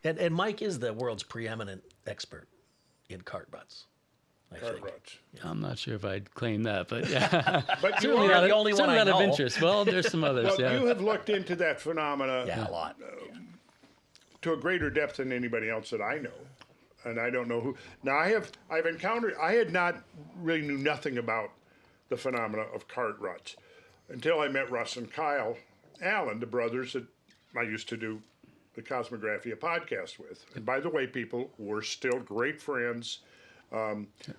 And Mike is the world's preeminent expert in cart ruts. Cart Ruts. I'm not sure if I'd claim that, but yeah. But you Certainly are not the only one I Certainly not know. of interest. Well, there's some others. well, Yeah. you have looked into that phenomena Yeah, a lot. to a greater depth than anybody else that I know. And I don't know who. Now I've encountered. I had not really knew nothing about the phenomena of cart ruts until I met Russ and Kyle Allen, the brothers that I used to do the Cosmographia podcast with. And by the way, people, we're still great friends.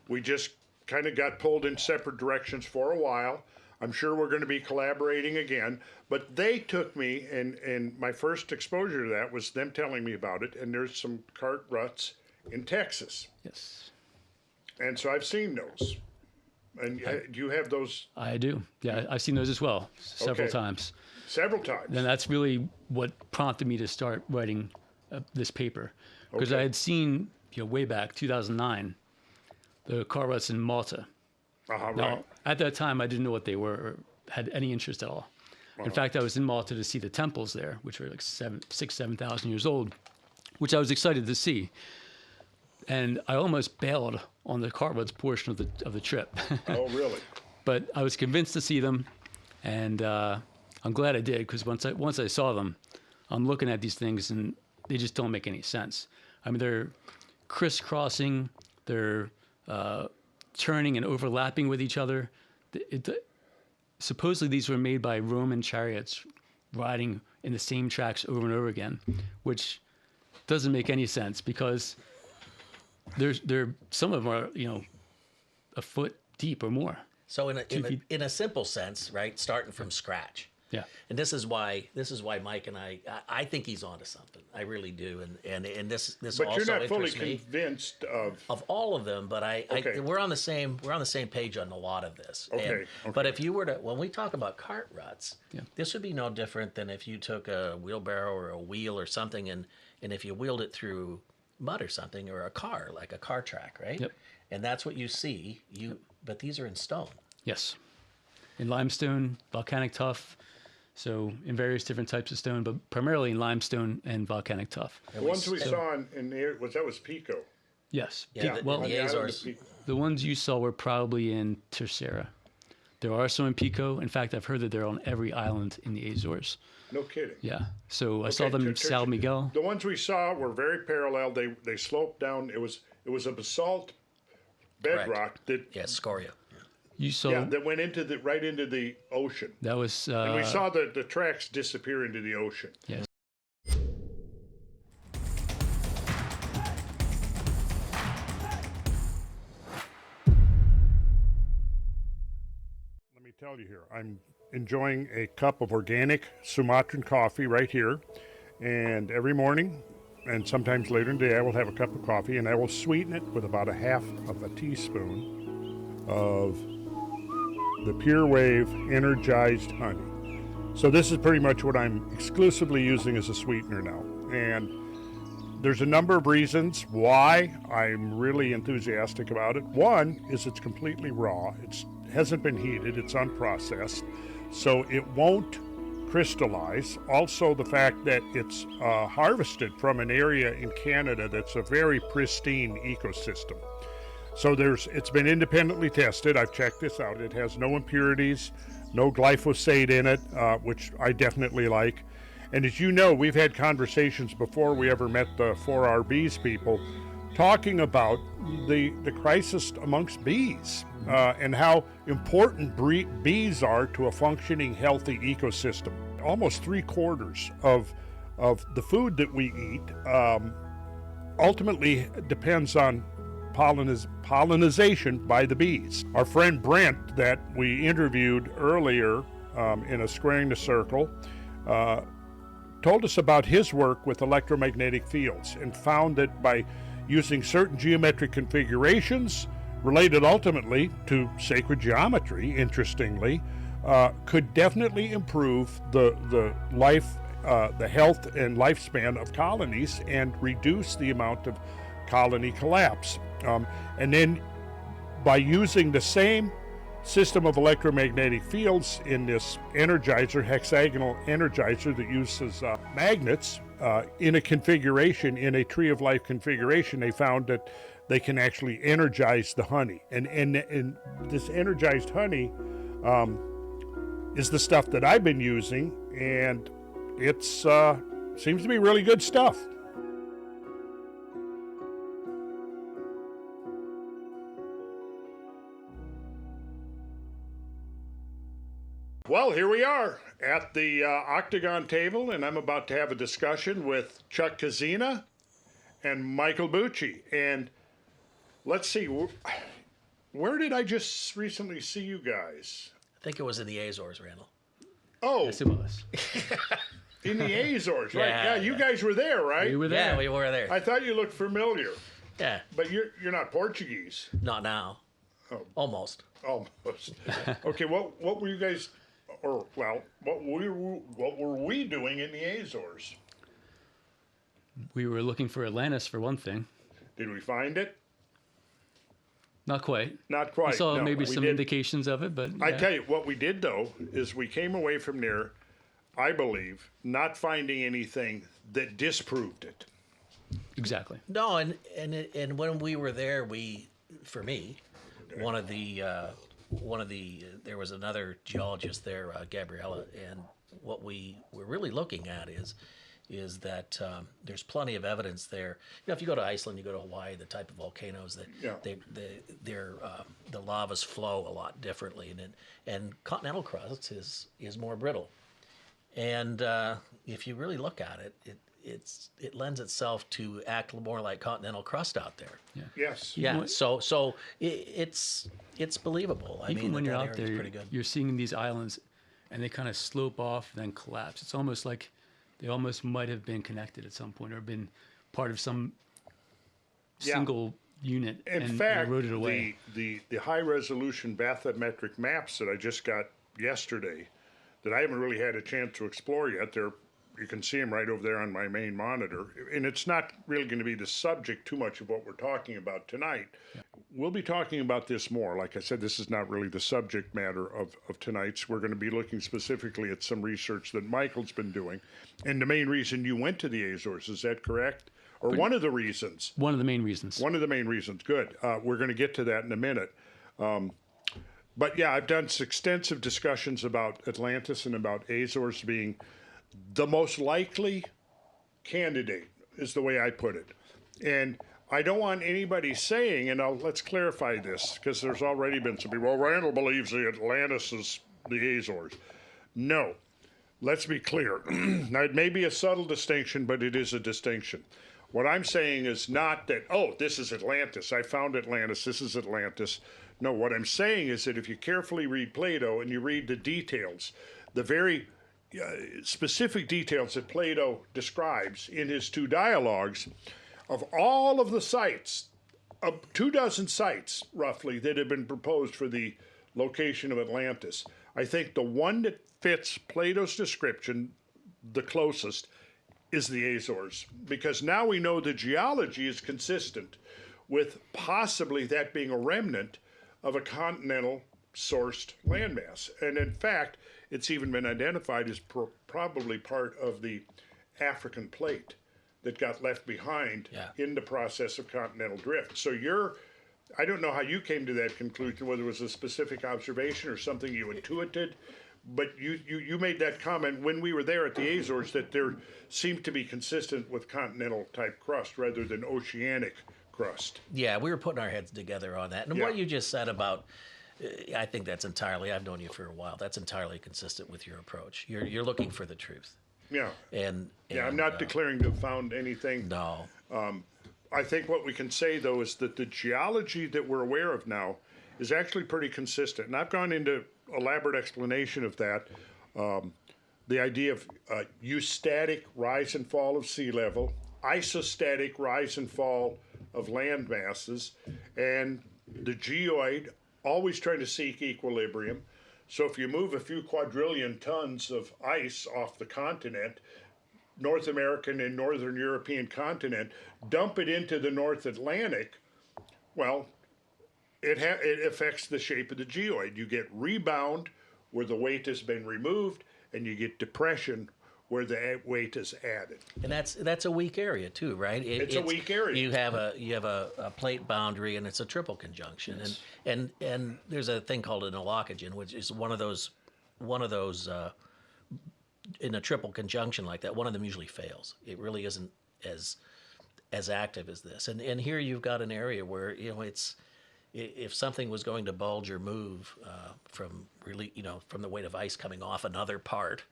We just kind of got pulled in separate directions for a while. I'm sure we're going to be collaborating again. But they took me, and my first exposure to that was them telling me about it. And there's some cart ruts in Texas. Yes. And so I've seen those. And do you have those I do. Yeah, I've seen those as well, several Okay. times. several times? And that's really what prompted me to start writing this paper. Because I Okay. had seen, way back, 2009, the Cart Ruts in Malta. Right. Now, at that time, I didn't know what they were or had any interest at all. In fact, I was in Malta to see the temples there, which were like 7,000 years old, which I was excited to see. And I almost bailed on the Cart Ruts portion of the trip. Oh, really? But I was convinced to see them, and I'm glad I did, because once I saw them, I'm looking at these things and they just don't make any sense. I mean, they're crisscrossing, they're turning and overlapping with each other. Supposedly these were made by Roman chariots riding in the same tracks over and over again, which doesn't make any sense, because some of them are, a foot deep or more. So in a simple sense, right, starting from scratch. Yeah. And this is why Mike and I think he's onto something. I really do. And this But also you're not fully interests me. convinced of. Of all of them, but Okay. we're on the same page on a lot of this. Okay, But if you were to, when we talk about cart ruts, Yeah. this would be no different than if you took a wheelbarrow or a wheel or something, and if you wheeled it through mud or something, or a car, like a car track, right? Yep. And that's what you see. But these are in stone. Yes. In limestone, volcanic tuff, so in various different types of stone, but primarily in limestone and volcanic tuff. The ones we saw in the air, was Pico. Yes. Yeah, Well, On the the island of Azores. Pico. the ones you saw were probably in Terceira. There are some in Pico. In fact, I've heard that they're on every island in the Azores. No kidding. Yeah. So I saw them in Ter- São Miguel. The ones we saw were very parallel. They sloped down. It was a basalt bedrock that Yeah, scoria. You saw that went right into the ocean. that was And we saw the tracks disappear into the ocean. yes. Let me tell you here, I'm enjoying a cup of organic Sumatran coffee right here. And every morning, and sometimes later in the day, I will have a cup of coffee, and I will sweeten it with about a half of a teaspoon of the Pure Wave energized honey. So this is pretty much what I'm exclusively using as a sweetener now. And there's a number of reasons why I'm really enthusiastic about it. One is it's completely raw. It hasn't been heated. It's unprocessed. So it won't crystallize. Also, the fact that it's harvested from an area in Canada that's a very pristine ecosystem. So it's been independently tested. I've checked this out. It has no impurities, no glyphosate in it, which I definitely like. And as you know, we've had conversations before we ever met the 4RBs people, talking about the crisis amongst bees and how important bees are to a functioning, healthy ecosystem. Almost 3/4 of the food that we eat ultimately depends on pollinization by the bees. Our friend Brent, that we interviewed earlier in a Squaring the Circle, told us about his work with electromagnetic fields and found that by using certain geometric configurations related ultimately to sacred geometry, interestingly, could definitely improve the life, the health and lifespan of colonies and reduce the amount of colony collapse. And then by using the same system of electromagnetic fields in this energizer, hexagonal energizer that uses magnets, in a configuration, in a tree of life configuration, they found that they can actually energize the honey. And this energized honey is the stuff that I've been using, and it's seems to be really good stuff. Well, here we are at the octagon table, and I'm about to have a discussion with Chuck Kazina and Michael Bucci. And let's see, where did I just recently see you guys? I think it was in the Azores, Randall. Oh, Yes, it was. in the Azores, right? Yeah, Yeah, you guys were there, right? We were there. Yeah, we were there. I thought you looked familiar, Yeah, but you're not Portuguese. not now. Oh. Almost. Almost. Okay, what were you guys, or well, what were we doing in the Azores? We were looking for Atlantis for one thing. Did we find it? Not quite. Not quite. We saw no, maybe we some did. indications of it, but I yeah. tell you, what we did though is we came away from there, I believe, not finding anything that disproved it. Exactly. No, and when we were there, for me, one of the there was another geologist there, Gabriella, and what we were really looking at is that there's plenty of evidence there. You know, if you go to Iceland, you go to Hawaii, the type of volcanoes that the lavas flow a lot differently, and continental crust is more brittle. And if you really look at it, it lends itself to act more like continental crust out there. Yeah. Yes. Yeah. So it's believable. I Even mean, when you're out area's there, pretty good. you're seeing these islands, and they kind of slope off, then collapse. It's almost like they almost might have been connected at some point, or been part of some Yeah. single unit In and fact, eroded away. the high resolution bathymetric maps that I just got yesterday, that I haven't really had a chance to explore yet, you can see them right over there on my main monitor. And it's not really going to be the subject too much of what we're talking about tonight. Yeah. We'll be talking about this more. Like I said, this is not really the subject matter of tonight's. We're going to be looking specifically at some research that Michael's been doing. And the main reason you went to the Azores, is that correct? Or one of the reasons? One of the main reasons. One of the main reasons. Good. We're going to get to that in a minute. But yeah, I've done extensive discussions about Atlantis and about Azores being the most likely candidate, is the way I put it. And I don't want anybody saying, and let's clarify this, because there's already been some people, well, Randall believes the Atlantis is the Azores. No. Let's be clear. Now, it may be a subtle distinction, but it is a distinction. What I'm saying is not that, oh, this is Atlantis. I found Atlantis. This is Atlantis. No, what I'm saying is that if you carefully read Plato and you read the details, the very specific details that Plato describes in his two dialogues, of all of the sites, 24 sites roughly that have been proposed for the location of Atlantis, I think the one that fits Plato's description the closest is the Azores, because now we know the geology is consistent with possibly that being a remnant of a continental sourced landmass. And in fact, it's even been identified as probably part of the African plate that got left behind in the process of continental drift. So I don't know how you came to that conclusion, whether it was a specific observation or something you intuited, but you made that comment when we were there at the Azores that there seemed to be consistent with continental type crust rather than oceanic crust. Yeah, we were putting our heads together on that. And what you just said about, I think that's entirely, I've known you for a while, that's entirely consistent with your approach. You're looking for the truth. Yeah. And I'm not declaring to have found anything. No. I think what we can say, though, is that the geology that we're aware of now is actually pretty consistent. And I've gone into elaborate explanation of that. The idea of eustatic rise and fall of sea level, isostatic rise and fall of land masses, and the geoid always trying to seek equilibrium. So if you move a few quadrillion tons of ice off the continent, North American and Northern European continent, dump it into the North Atlantic, well, it affects the shape of the geoid. You get rebound where the weight has been removed, and you get depression where the weight is added. And that's a weak area too, right? It's a weak area. You have a plate boundary, and it's a triple conjunction, Yes. and there's a thing called an allocogen, which is one of those in a triple conjunction like that. One of them usually fails. It really isn't as active as this. And here you've got an area where it's if something was going to bulge or move from the weight of ice coming off another part.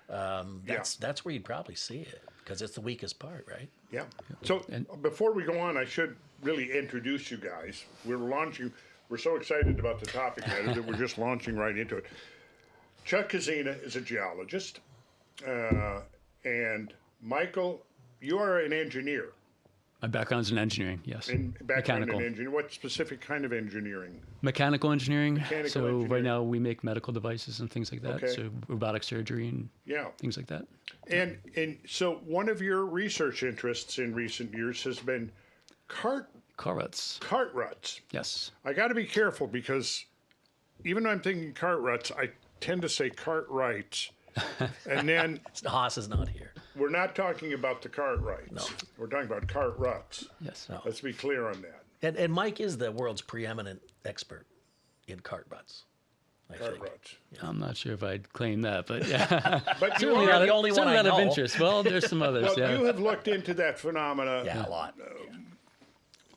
That's where you'd probably see it because it's the weakest part, right? Yeah. So before we go on, I should really introduce you guys. We're so excited about the topic matter that we're just launching right into it. Chuck Kazina is a geologist, and Michael, you are an engineer. My background's in engineering, yes. Mechanical. In engineering. What specific kind of engineering? Mechanical engineering. Mechanical so engineering. right now we make medical devices and things like that. Okay. So robotic surgery and things like that. And so one of your research interests in recent years has been cart Ruts. Yes. Yes. I got to be careful because even though I'm thinking cart ruts, I tend to say cart rights. And then Haas is not here. we're not talking about the cart rights. No. We're talking about cart ruts. Yes. No. Let's be clear on that. And Mike is the world's preeminent expert in cart ruts. I Cart think. ruts. I'm not sure if I'd claim that, but yeah. But you Certainly are not the only one Certainly I not of know. interest. Well, there's some others. well, Yeah. you have looked into that phenomena Yeah, a lot.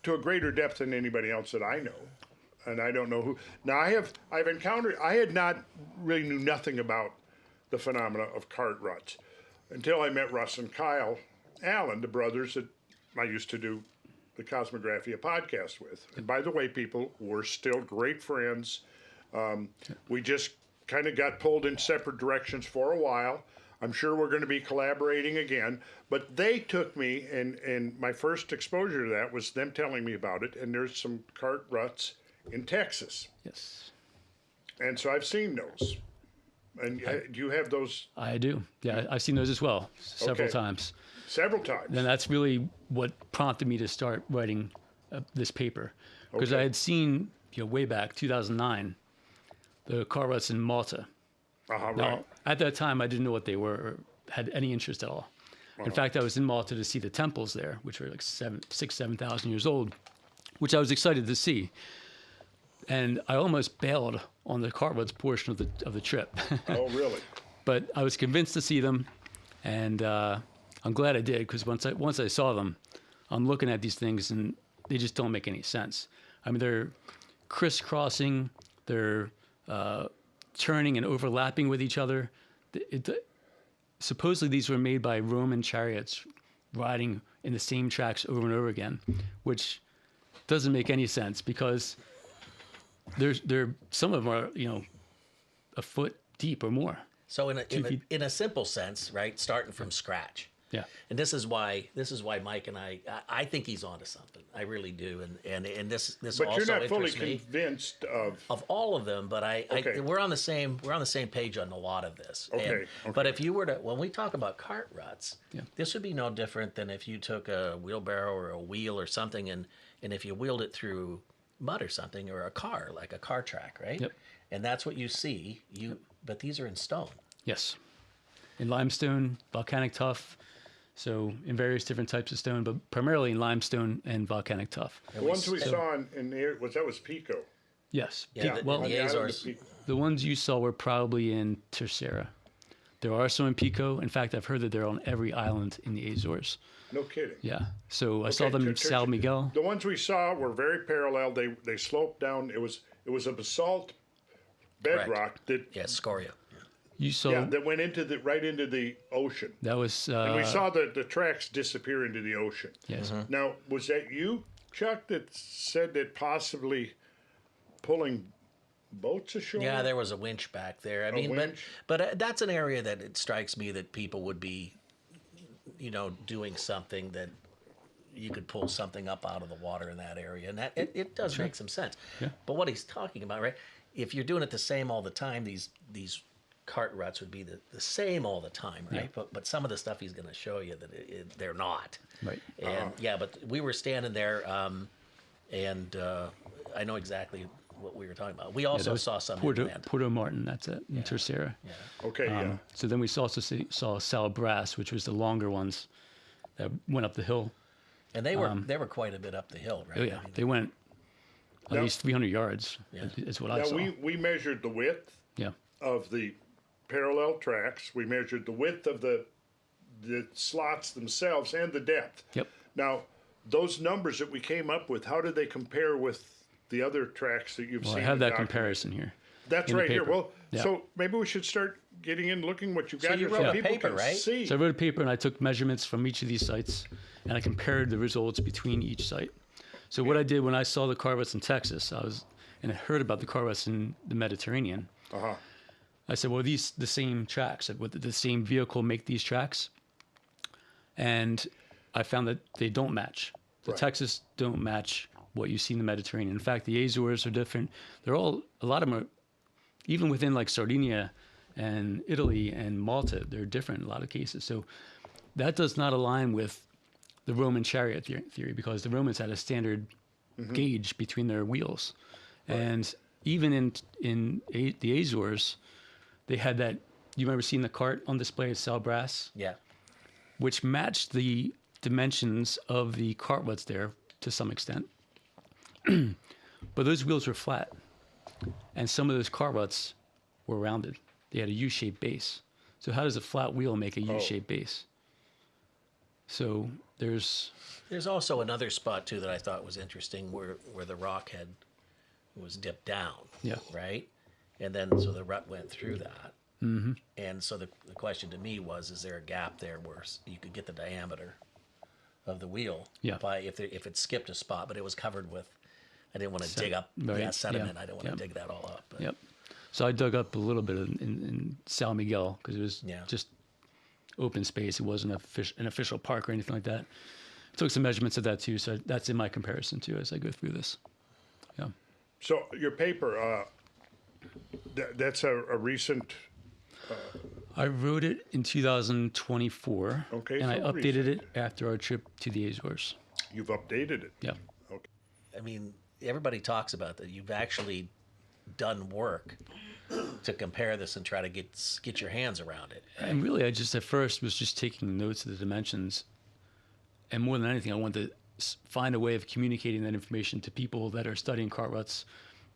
to a greater depth than anybody else that I know. And I don't know who. Now I've encountered. I had not really knew nothing about the phenomena of cart ruts until I met Russ and Kyle Allen, the brothers that I used to do the Cosmographia podcast with. And by the way, people, we're still great friends. We just kind of got pulled in separate directions for a while. I'm sure we're going to be collaborating again. But they took me, and my first exposure to that was them telling me about it. And there's some cart ruts in Texas. Yes. And so I've seen those. And do you have those I do. Yeah, I've seen those as well several Okay. times. several times? And that's really what prompted me to start writing this paper, because Okay. I had seen, way back 2009, the Cart Ruts in Malta. Right. Now, at that time, I didn't know what they were or had any interest at all. In fact, I was in Malta to see the temples there, which were like 7,000 years old, which I was excited to see. And I almost bailed on the Cart Ruts portion of the trip. Oh, really? But I was convinced to see them, and I'm glad I did, because once I saw them, I'm looking at these things and they just don't make any sense. I mean, they're crisscrossing, they're turning and overlapping with each other. Supposedly these were made by Roman chariots riding in the same tracks over and over again, which doesn't make any sense, because some of them are a foot deep or more. So in a simple sense, right, starting from scratch. Yeah. And this is why Mike and I think he's onto something. I really do. And this But also you're not fully interests me. convinced of. Of all of them, but Okay. we're on the same page on a lot of this. Okay, But if you were to, when we talk about cart ruts, Yeah. this would be no different than if you took a wheelbarrow or a wheel or something, and if you wheeled it through mud or something, or a car, like a car track, right? Yep. And that's what you see. But these are in stone. Yes. In limestone, volcanic tuff, so in various different types of stone, but primarily in limestone and volcanic tuff. The ones we saw in the air, that was Pico. Yes. Yeah, Well, on the the island of Azores. Pico. the ones you saw were probably in Terceira. There are some in Pico. In fact, I've heard that they're on every island in the Azores. No kidding. Yeah. So I saw Okay, them in São Miguel. The ones we saw were very parallel. They sloped down. It was a basalt bedrock that Yeah, scoria. You saw that went right into the ocean. that was And we saw the tracks disappear into the ocean. yes. Now, was that you, Chuck, that said that possibly pulling boats ashore? Yeah, there was a winch back there. I mean, winch? but that's an area that it strikes me that people would be, doing something that you could pull something up out of the water in that area, and that it does make some sense. Yeah. But what he's talking about, right? If you're doing it the same all the time, these cart ruts would be the same all the time, right? But some of the stuff he's going to show you that they're not. Right. And but we were standing there, and I know exactly what we were talking about. We also saw some inland. Puerto Martin, that's it, in Tercera. Yeah. Okay, So then we also saw Sal Brass, which was the longer ones that went up the hill. And they were quite a bit up the hill, right? Oh yeah, they went at least 300 yards. Is what I saw. Now we measured the width Yeah. of the parallel tracks. We measured the width of the slots themselves and the depth. Yep. Now, those numbers that we came up with, how did they compare with the other tracks that you've Well, seen? I have that comparison here. That's in the right here. paper. Well, Yeah. so maybe we should start getting in, looking what you've got you here, wrote so a people paper, can right? see. So I wrote a paper and I took measurements from each of these sites and I compared the results between each site. So what I did when I saw the Cart Ruts in Texas, I heard about the Cart Ruts in the Mediterranean. Uh-huh. I said, well, these the same tracks? Would the same vehicle make these tracks? And I found that they don't match. The Texas don't match what you see in the Mediterranean. In fact, the Azores are different. A lot of them are, even within like Sardinia and Italy and Malta, they're different in a lot of cases. So that does not align with the Roman chariot theory because the Romans had a standard gauge between their wheels. And even in the Azores, they had that, you remember seeing the cart on display at Sal Brass? Yeah. Which matched the dimensions of the Cart Ruts there to some extent. But those wheels were flat. And some of those Cart Ruts were rounded. They had a U-shaped base. So how does a flat wheel make a U-shaped base? So there's also another spot too that I thought was interesting where the rock head was dipped down. Yeah. Right? And then so the rut went through that. Mm-hmm. And so the question to me was, is there a gap there where you could get the diameter of the wheel by if it skipped a spot, but it was covered with, I didn't want to dig up sediment. I didn't want to dig that all up. But. Yep. So I dug up a little bit in San Miguel because it was just open space. It wasn't an official park or anything like that. Took some measurements of that too. So that's in my comparison too as I go through this. Yeah. So your paper, that's a recent... I wrote it in 2024, Okay, and I so updated it after our trip to the Azores. You've updated it. Yeah. Okay. I mean, everybody talks about that. You've actually done work to compare this and try to get your hands around it. Right? And really, I just at first was just taking notes of the dimensions, and more than anything, I wanted to find a way of communicating that information to people that are studying Cart Ruts,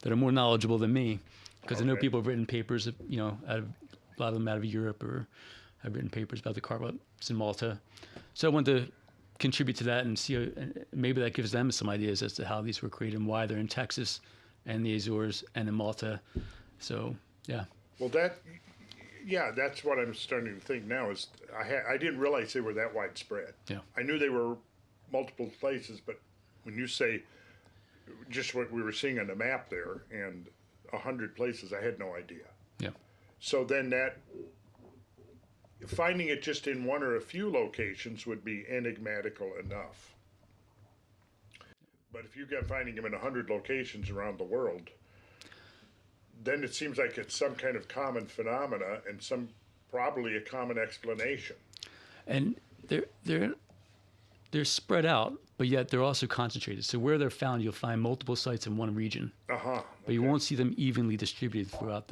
that are more knowledgeable than me, because I know people have written papers, a lot of them out of Europe or have written papers about the Cart Ruts in Malta. So I wanted to contribute to that and see, maybe that gives them some ideas as to how these were created and why they're in Texas and the Azores and in Malta. So, yeah. Well, that's what I'm starting to think now is I didn't realize they were that widespread. Yeah. I knew they were multiple places, but when you say just what we were seeing on the map there and 100 places, I had no idea. Yeah. So then finding it just in one or a few locations would be enigmatical enough. But if you get finding them in 100 locations around the world, then it seems like it's some kind of common phenomena and probably a common explanation. And they're spread out, but yet they're also concentrated. So where they're found, you'll find multiple sites in one region. But you won't see them evenly distributed throughout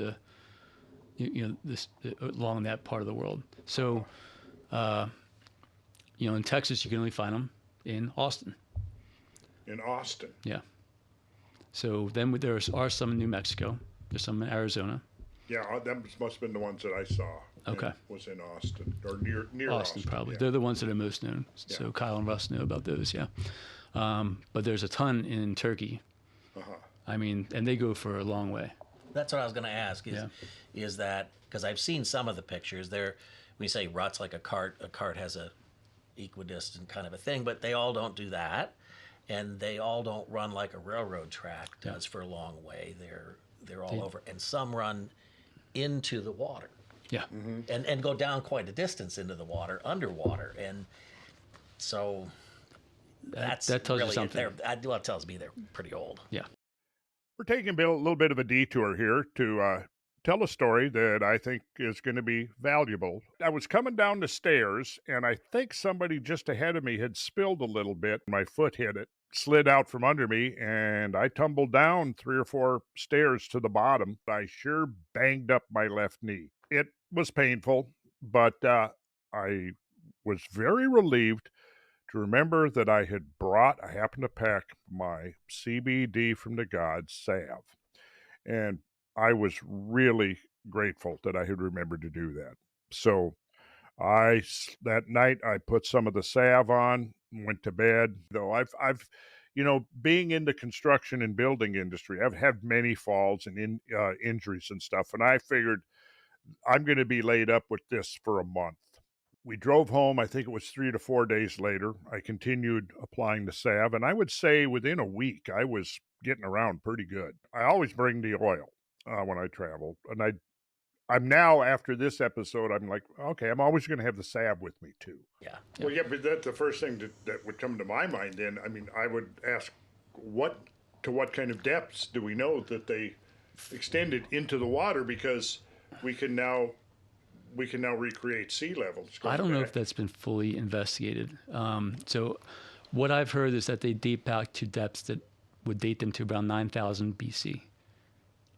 along that part of the world. So, in Texas, you can only find them in Austin. In Austin. Yeah. So then there are some in New Mexico. There's some in Arizona. Yeah, that must have been the ones that I saw. Okay. Was in Austin or near Austin, probably. Yeah. They're the ones that are most known. So Kyle and Russ know about those. Yeah. But there's a ton in Turkey. I mean, and they go for a long way. That's what I was going to ask. Is that because I've seen some of the pictures there? When you say ruts, like a cart has a equidistant kind of a thing, but they all don't do that, and they all don't run like a railroad track does for a long way. They're all over, and some run into the water. Yeah. Mm-hmm. And go down quite a distance into the water, underwater, and so that tells really you something. It tells me they're pretty old. Yeah. We're taking a little bit of a detour here to tell a story that I think is going to be valuable. I was coming down the stairs, and I think somebody just ahead of me had spilled a little bit. My foot hit it, slid out from under me, and I tumbled down 3 or 4 stairs to the bottom. I sure banged up my left knee. It was painful, but I was very relieved to remember that I happened to pack my CBD from the gods salve. And I was really grateful that I had remembered to do that. So that night I put some of the salve on, went to bed. Though I've being in the construction and building industry, I've had many falls and injuries and stuff, and I figured I'm going to be laid up with this for a month. We drove home. I think it was 3 to 4 days later. I continued applying the salve, and I would say within a week I was getting around pretty good. I always bring the oil when I travel, and I'm now, after this episode, I'm like, okay, I'm always going to have the salve with me too. Yeah. Well, yeah, but that's the first thing that would come to my mind. Then, I mean, I would ask, to what kind of depths do we know that they extended into the water? Because we can now recreate sea levels. I don't know if that's been fully investigated. So what I've heard is that they date back to depths that would date them to around 9,000 BC.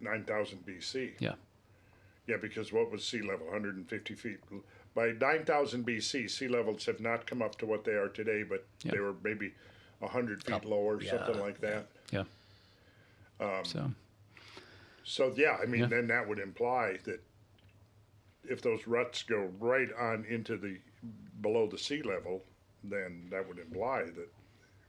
9,000 BC. Yeah. Yeah, because what was sea level? 150 feet. By 9,000 BC, sea levels have not come up to what they are today, but they were maybe 100 feet lower, something like that. Yeah. So yeah, I mean, then that would imply that if those ruts go right on into below the sea level, then that would imply that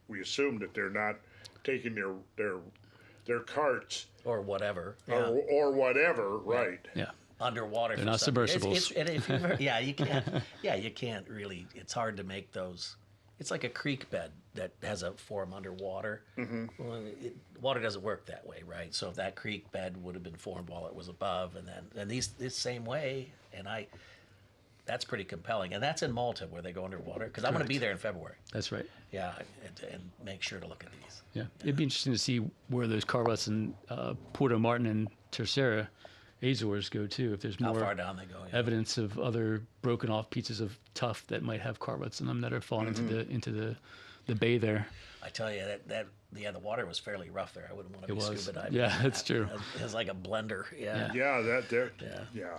we assume that they're not taking their carts Or whatever. or whatever, right? Yeah. Underwater. They're not submersibles. And if you you can't. Yeah, you can't really. It's hard to make those. It's like a creek bed that has a form underwater. Mm-hmm. Well, water doesn't work that way, right? So if that creek bed would have been formed while it was above, and this same way, that's pretty compelling. And that's in Malta where they go underwater, because I'm going to be there in February. That's right. Yeah, and make sure to look at these. Yeah. It'd be interesting to see where those Cart Ruts and Puerto Martin and Tercera Azores go too. If there's How more far down they go. Yeah. evidence of other broken off pieces of tuff that might have Cart Ruts in them that are falling into the bay there. I tell you that the water was fairly rough there. I wouldn't want to be scuba diving. Yeah, that's true. It was like a blender. Yeah. Yeah.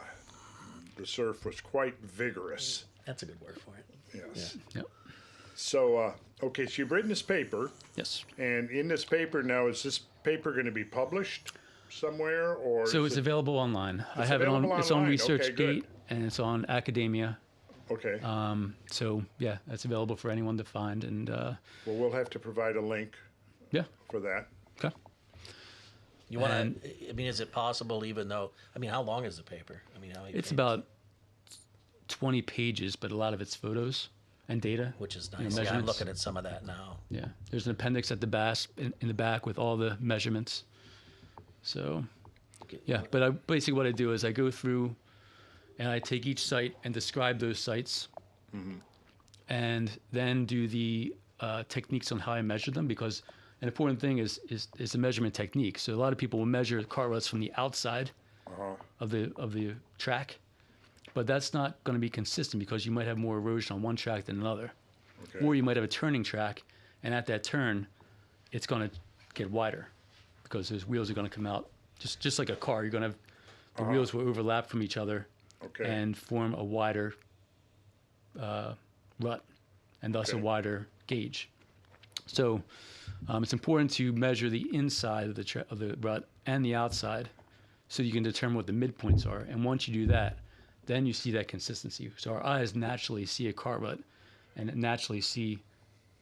The surf was quite vigorous. That's a good word for it. Yes. Yeah. So, okay, so you've written this paper. Yes. And in this paper now, is this paper going to be published somewhere, or? So it's available online. I have it on. It's on ResearchGate and it's on Academia. Okay. So yeah, it's available for anyone to find, and well, we'll have to provide a link. Yeah. For that. Okay. You want to? I mean, is it possible? Even though, I mean, how long is the paper? I mean, how many it's pages? about 20 pages, but a lot of it's photos and data, which is nice. measurements. Yeah, I'm looking at some of that now. Yeah, there's an appendix at the in the back with all the measurements. So, yeah, but basically what I do is I go through and I take each site and describe those sites, and then do the techniques on how I measure them, because an important thing is the measurement technique. So a lot of people will measure Cart Ruts from the outside of the track, but that's not going to be consistent, because you might have more erosion on one track than another. Okay. Or you might have a turning track, and at that turn, it's going to get wider, because those wheels are going to come out. Just like a car, you're going to have the wheels will overlap from each other and form a wider rut, and thus a wider gauge. So it's important to measure the inside of the rut and the outside, so you can determine what the midpoints are. And once you do that, then you see that consistency. So our eyes naturally see a Cart Rut and naturally see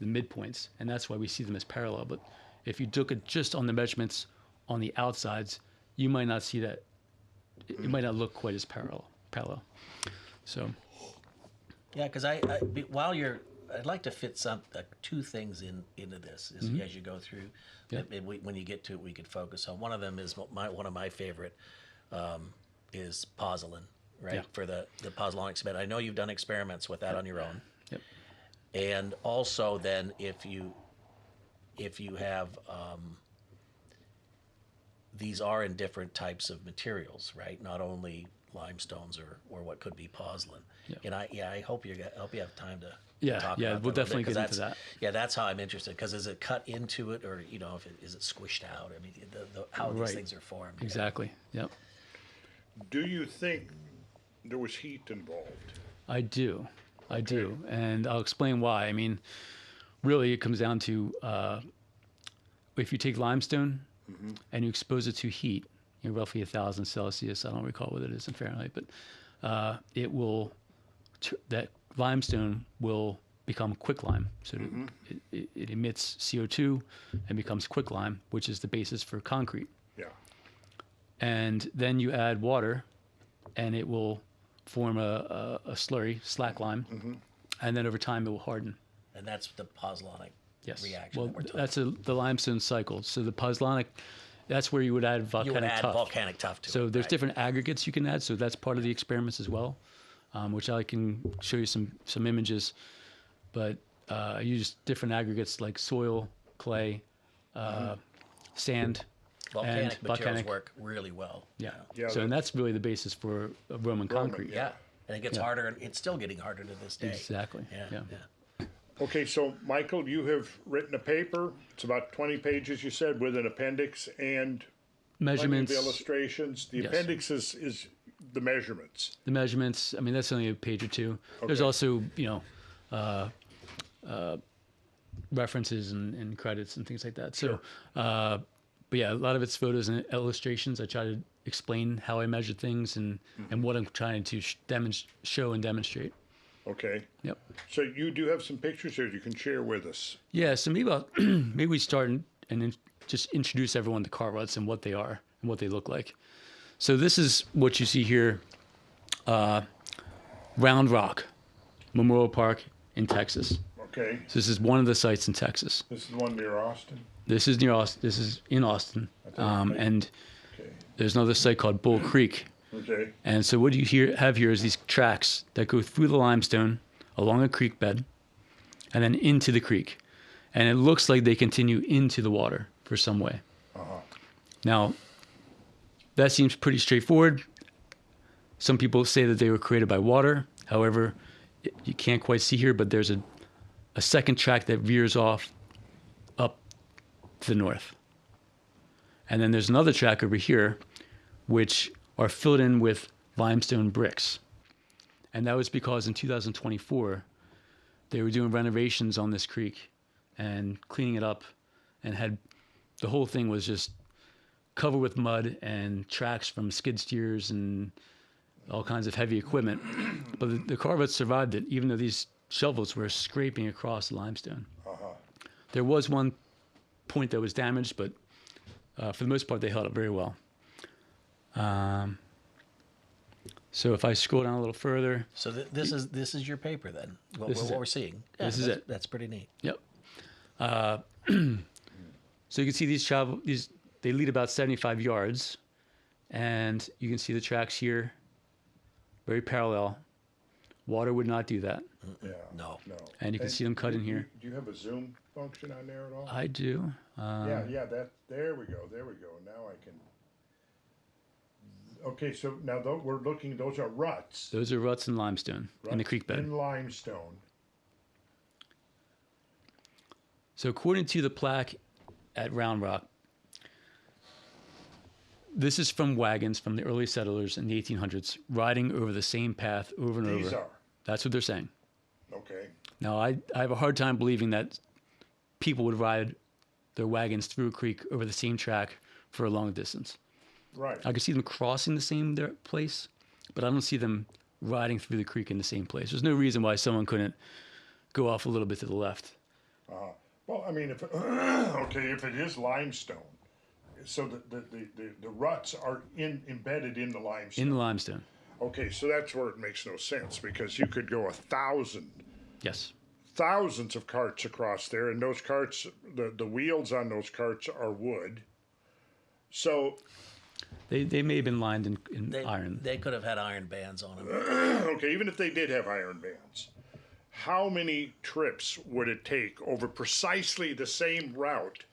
the midpoints, and that's why we see them as parallel. But if you look at just on the measurements on the outsides, you might not see that. It might not look quite as parallel. So. Yeah, because I'd like to fit two things into this as you go through. Yeah. When you get to it, we could focus on. One of them is one of my favorite is pozzolan, right? Yeah. For the pozzolanic cement. I know you've done experiments with that on your own. Yep. And also then if you have these are in different types of materials, right? Not only limestones or what could be pozzolan. Yep. And I hope you have time to Yeah, talk yeah, about we'll that a little definitely bit, 'cause get into that's- that. Yeah, that's how I'm interested. Because is it cut into it, or if is it squished out? I mean, how these Right. things are formed. Exactly. Yep. Do you think there was heat involved? I do. I do. And I'll explain why. I mean, really, it comes down to if you take limestone and you expose it to heat, roughly 1,000 Celsius, I don't recall what it is in Fahrenheit, but it will, that limestone will become quicklime. So it emits CO2 and becomes quicklime, which is the basis for concrete. Yeah. And then you add water, and it will form a slurry, slack lime, and then over time it will harden. And that's the pozzolanic Yes. reaction Well, that we're talking that's the limestone cycle. So the pozzolanic, that's where you would add You volcanic would add tuff. volcanic tuff to it. So there's right? different aggregates you can add. So that's part of the experiments as well, which I can show you some images. But I use different aggregates like soil, clay, sand, Volcanic and materials volcanic. work really well. Yeah. Yeah, So and that's really the basis for Roman concrete. Yeah. And it gets harder, and it's still getting harder to this day. Exactly. Yeah. Okay, so Michael, you have written a paper. It's about 20 pages, you said, with an appendix and plenty Measurements. of illustrations. The Yes. appendix is the measurements. The measurements, I mean, that's only a page or two. There's Okay. also, references and credits and things like that. So, but yeah, a lot of it's photos and illustrations. I try to explain how I measure things and what I'm trying to show and demonstrate. Okay. Yep. So you do have some pictures here you can share with us. Yeah, so maybe maybe we start and then just introduce everyone to Cart Ruts and what they are and what they look like. So this is what you see here, Round Rock Memorial Park in Texas. Okay. So this is one of the sites in Texas. This is the one near Austin. This is near Austin. This is in Austin, and Okay. there's another site called Bull Creek. Okay. And so what you have here is these tracks that go through the limestone along a creek bed, and then into the creek, and it looks like they continue into the water for some way. Now, that seems pretty straightforward. Some people say that they were created by water. However, you can't quite see here, but there's a second track that veers off up to the north. And then there's another track over here, which are filled in with limestone bricks. And that was because in 2024, they were doing renovations on this creek and cleaning it up, and the whole thing was just covered with mud and tracks from skid steers and all kinds of heavy equipment. But the Cart Ruts survived it, even though these shovels were scraping across the limestone. There was one point that was damaged, but for the most part, they held up very well. So if I scroll down a little further, So this is your paper then. What, This is what it. we're seeing. Yeah, This is that's- it. That's pretty neat. yep. So you can see these they lead about 75 yards, and you can see the tracks here, very parallel. Water would not do that, Yeah. No. No. and you can see them cut in here. Do you have a zoom function on there at all? I do. Yeah. There we go. Now I can. Okay, so now we're looking. Those are ruts. Those are ruts and limestone in the Ruts creek bed. in limestone. So according to the plaque at Round Rock, this is from wagons from the early settlers in the 1800s riding over the same path over and These over. are. That's what they're saying. Okay. Now, I have a hard time believing that people would ride their wagons through a creek over the same track for a long distance. Right. I could see them crossing the same place, but I don't see them riding through the creek in the same place. There's no reason why someone couldn't go off a little bit to the left. Well, I mean, if it is limestone, so the ruts are embedded in the limestone. In the limestone. Okay, so that's where it makes no sense, because you could go 1,000, Yes. thousands of carts across there, and those carts, the wheels on those carts are wood. So, They may have been lined in They, iron. They could have had iron bands on them. okay, even if they did have iron bands, how many trips would it take over precisely the same route?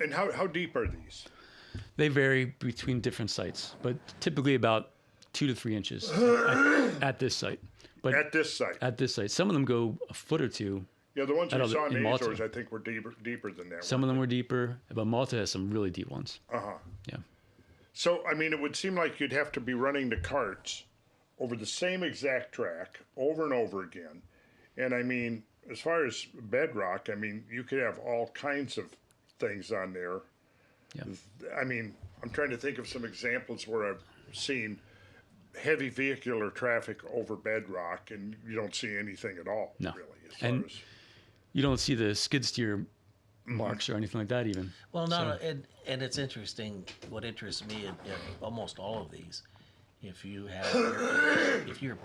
And how deep are these? They vary between different sites, but typically about 2 to 3 inches at this site. but At this site. at this site, some of them go a foot or two. Yeah, the ones I we know saw in in the Malta. Azores, I think, were deeper than that. Some of them were deeper, but Malta has some really deep ones. Uh-huh. Yeah. So, I mean, it would seem like you'd have to be running the carts over the same exact track over and over again. And I mean, as far as bedrock, I mean, you could have all kinds of things on there. Yeah. I mean, I'm trying to think of some examples where I've seen heavy vehicular traffic over bedrock and you don't see anything at all, No. really. As far And as, you don't see the skid steer marks or anything like that even. Well, no, and it's interesting. What interests me in almost all of these, if you're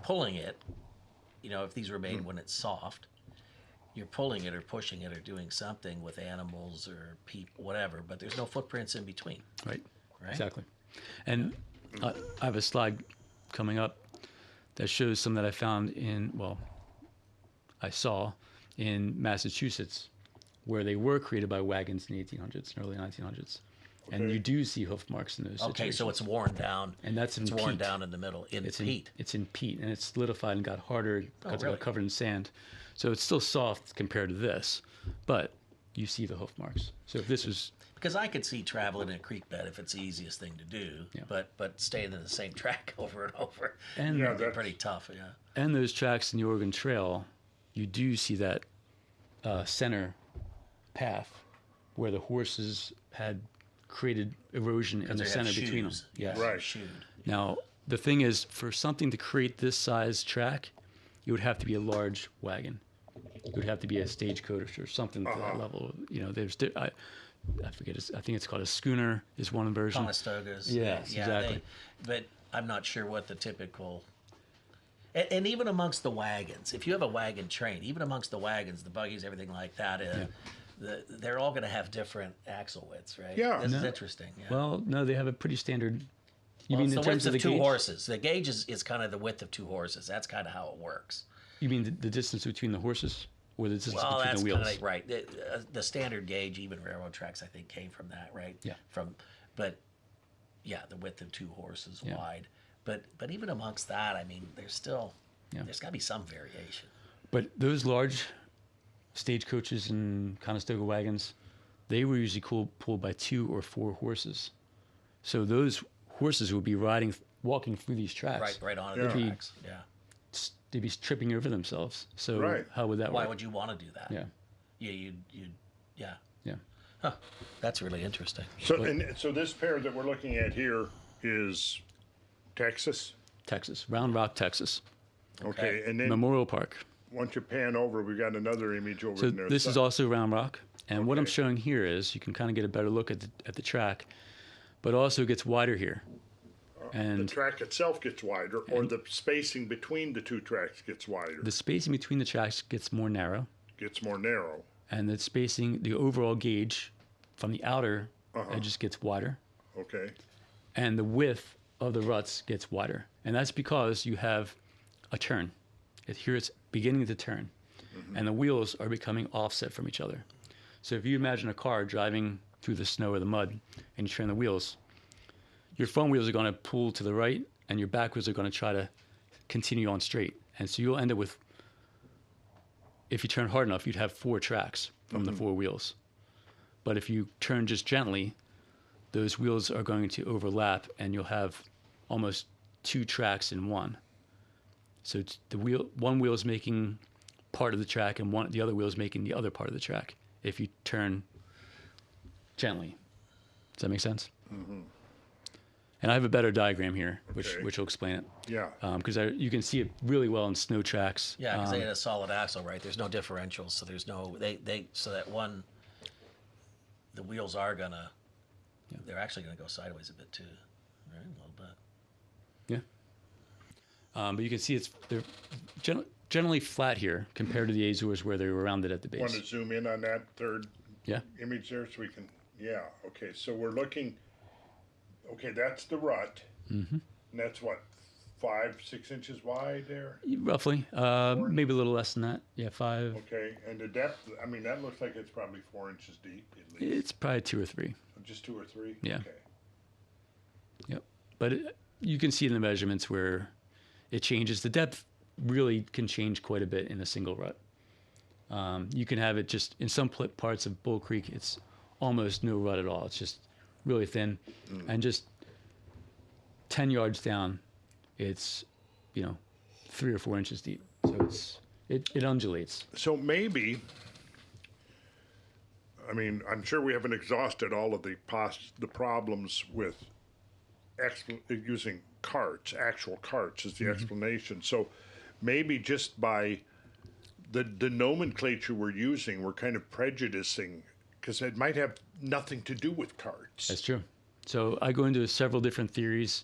pulling it, if these were made when it's soft, you're pulling it or pushing it or doing something with animals or people, whatever. But there's no footprints in between. Right. Right. Exactly. And I have a slide coming up that shows some that I found I saw in Massachusetts, where they were created by wagons in the 1800s and early 1900s. And Okay. you do see hoof marks in those Okay, situations. so it's worn down. And that's in it's worn peat. down in the middle in It's peat. it's in peat, and it's solidified and got harder because it really? got covered in sand. So it's still soft compared to this, but you see the hoof marks. So if this was, Because I could see traveling in a creek bed if it's the easiest thing to do, Yeah. but staying in the same track over and over, and Yeah, would be that's- pretty tough. Yeah. and those tracks in the Oregon Trail, you do see that center path where the horses had created erosion in the They have center between them. shoes. Yeah. Yeah, Right. shoed. Now, the thing is, for something to create this size track, it would have to be a large wagon. It would have to be a stagecoach or something to that level. I forget. I think it's called a schooner. Is one version. Conestogas. Yes, exactly. But I'm not sure what the typical. And even amongst the wagons, if you have a wagon train, even amongst the wagons, the buggies, everything like that, they're all going to have different axle widths, right? Yeah. This is No. interesting. Yeah. Well, no, they have a pretty standard. You Well, mean it's in the terms width of of the two gauge? horses. The gauge is kind of the width of two horses. That's kind of how it works. You mean the distance between the horses, or the distance Well, between that's the kind wheels? of right. The standard gauge, even railroad tracks, I think, came from that, right? Yeah. But yeah, the width of two horses Yeah. wide. But even amongst that, I mean, there's got to be some variation. But those large stagecoaches and Conestoga wagons, they were usually pulled by 2 or 4 horses. So those horses would be walking through these tracks. Right on Yeah. the tracks. Yeah. They'd be tripping over themselves. So Right. how would that Why work? would you want to do that? Yeah, Yeah. yeah. Huh. That's really interesting. So this pair that we're looking at here is Texas. Texas, Round Rock, Texas, Okay, and then Memorial Park. once you pan over, we got another image over So there. this is also Round Rock, and what I'm Okay. showing here is you can kind of get a better look at the track, but also it gets wider here. The And track itself gets wider, or the spacing between the two tracks gets wider, the spacing between the tracks gets more narrow, gets more narrow. and the overall gauge from the outer edges gets wider, Okay, and the width of the ruts gets wider. And that's because you have a turn. Here it's beginning to turn, and the wheels are becoming offset from each other. So if you imagine a car driving through the snow or the mud, and you turn the wheels, your front wheels are going to pull to the right, and your back wheels are going to try to continue on straight. And so you'll end up with, if you turn hard enough, you'd have 4 tracks from the 4 wheels. But if you turn just gently, those wheels are going to overlap, and you'll have almost 2 tracks in one. So one wheel is making part of the track, and the other wheel is making the other part of the track. If you turn gently, does that make sense? Mm-hmm. And I have a better diagram here, which Okay. will explain it. yeah. Because you can see it really well in snow tracks. Yeah, because they had a solid axle, right? There's no differentials, so there's no so that one. The wheels are gonna. They're actually gonna go sideways a bit too, right? A little bit. Yeah. But you can see they're generally flat here compared to the Azores where they were rounded at the Want base. to zoom in on that third Yeah. image there so we can, yeah, okay, so we're looking, okay, that's the rut. Mm-hmm. And that's what, 5-6 inches wide there? Roughly. Maybe a little less than that. Yeah, 5. Okay, and the depth, I mean, that looks like it's probably 4 inches deep at least. It's probably 2 or 3. Just 2 or 3? Yeah. Okay. Yep. But you can see in the measurements where it changes. The depth really can change quite a bit in a single rut. You can have it just in some parts of Bull Creek, it's almost no rut at all. It's just really thin, and just 10 yards down, it's 3 or 4 inches deep. So it undulates. So maybe, I mean, I'm sure we haven't exhausted all of the problems with using carts, actual carts as the explanation. So maybe just by the nomenclature we're using, we're kind of prejudicing, because it might have nothing to do with carts. That's true. So I go into several different theories.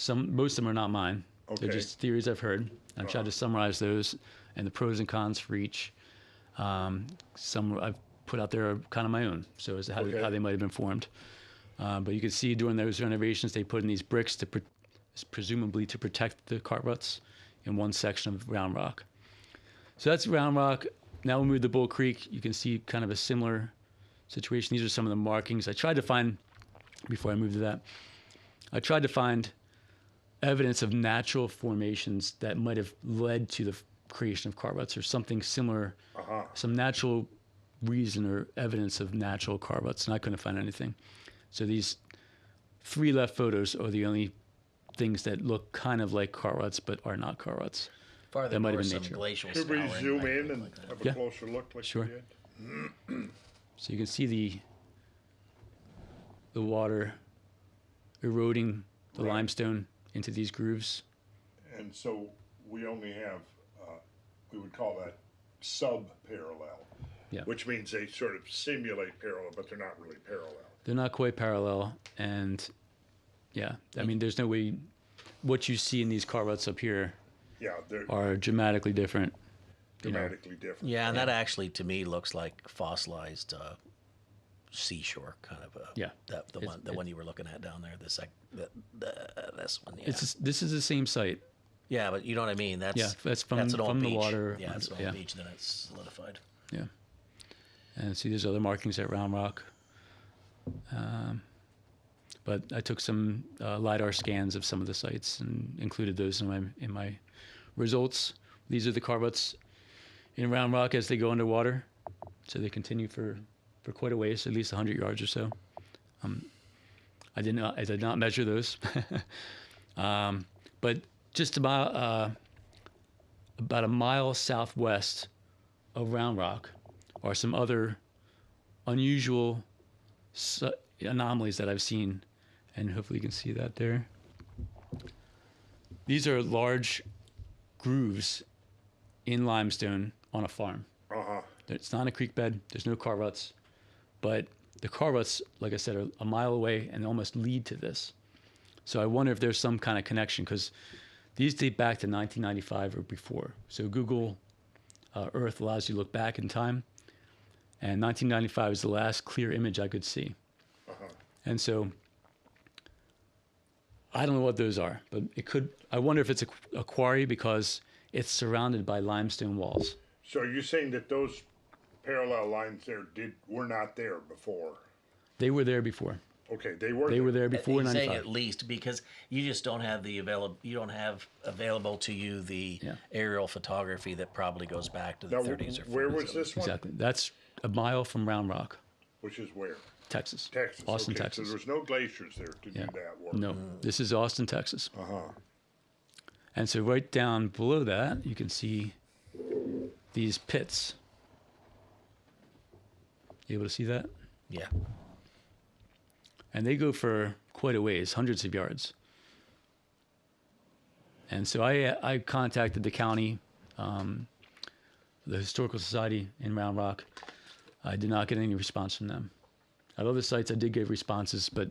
Most of them are not mine. Okay. They're just theories I've heard. I've tried to summarize those and the pros and cons for each. Some I've put out there are kind of my own, so as to how they might have been formed. But you can see during those renovations, they put in these bricks presumably to protect the cart ruts in one section of Round Rock. So that's Round Rock. Now we move to Bull Creek. You can see kind of a similar situation. These are some of the markings. I tried to find, before I moved to that, I tried to find evidence of natural formations that might have led to the creation of cart ruts or something similar, some natural reason or evidence of natural cart ruts, and I couldn't find anything. So these 3 left photos are the only things that look kind of like cart ruts but are not cart ruts. Farther That might have north, been some nature. glacial Could we scouring, zoom like in that. and have a Yeah. closer look like Sure. you did? So you can see the water eroding the limestone into these grooves. And so we only have, we would call that sub-parallel, Yeah. which means they sort of simulate parallel, but they're not really parallel. They're not quite parallel, and I mean, there's no way what you see in these cart ruts up here Yeah, they're are dramatically different. dramatically different. Yeah, and that actually to me looks like fossilized seashore kind of a the one you were looking at down there. This one. Yeah. This is the same site. Yeah, but you know what I mean. That's from an old the beach. water. Yeah, it's an old beach. Then it's solidified. Yeah. And see, there's other markings at Round Rock. But I took some LiDAR scans of some of the sites and included those in my results. These are the cart ruts in Round Rock as they go underwater. So they continue for quite a ways, at least 100 yards or so. I did not measure those. But just about a mile southwest of Round Rock are some other unusual anomalies that I've seen, and hopefully you can see that there. These are large grooves in limestone on a farm. It's not a creek bed. There's no cart ruts, but the cart ruts, like I said, are a mile away and almost lead to this. So I wonder if there's some kind of connection, because these date back to 1995 or before. So Google Earth allows you to look back in time, and 1995 is the last clear image I could see. And so I don't know what those are, but I wonder if it's a quarry because it's surrounded by limestone walls. So are you saying that those parallel lines there were not there before? They were there before. Okay, They were there before He's saying 95. at least because you just don't have available to you the aerial photography that probably goes back to the Now, 30s or 40s. where was this one? Exactly. That's a mile from Round Rock, Which is where? Texas. Texas. Austin, okay, Texas. So there's no glaciers there to do that work. No, this is Austin, Texas. Uh-huh. And so right down below that, you can see these pits. You able to see that? Yeah. And they go for quite a ways, hundreds of yards. And so I contacted the county, the Historical Society in Round Rock. I did not get any response from them. At other sites, I did get responses, but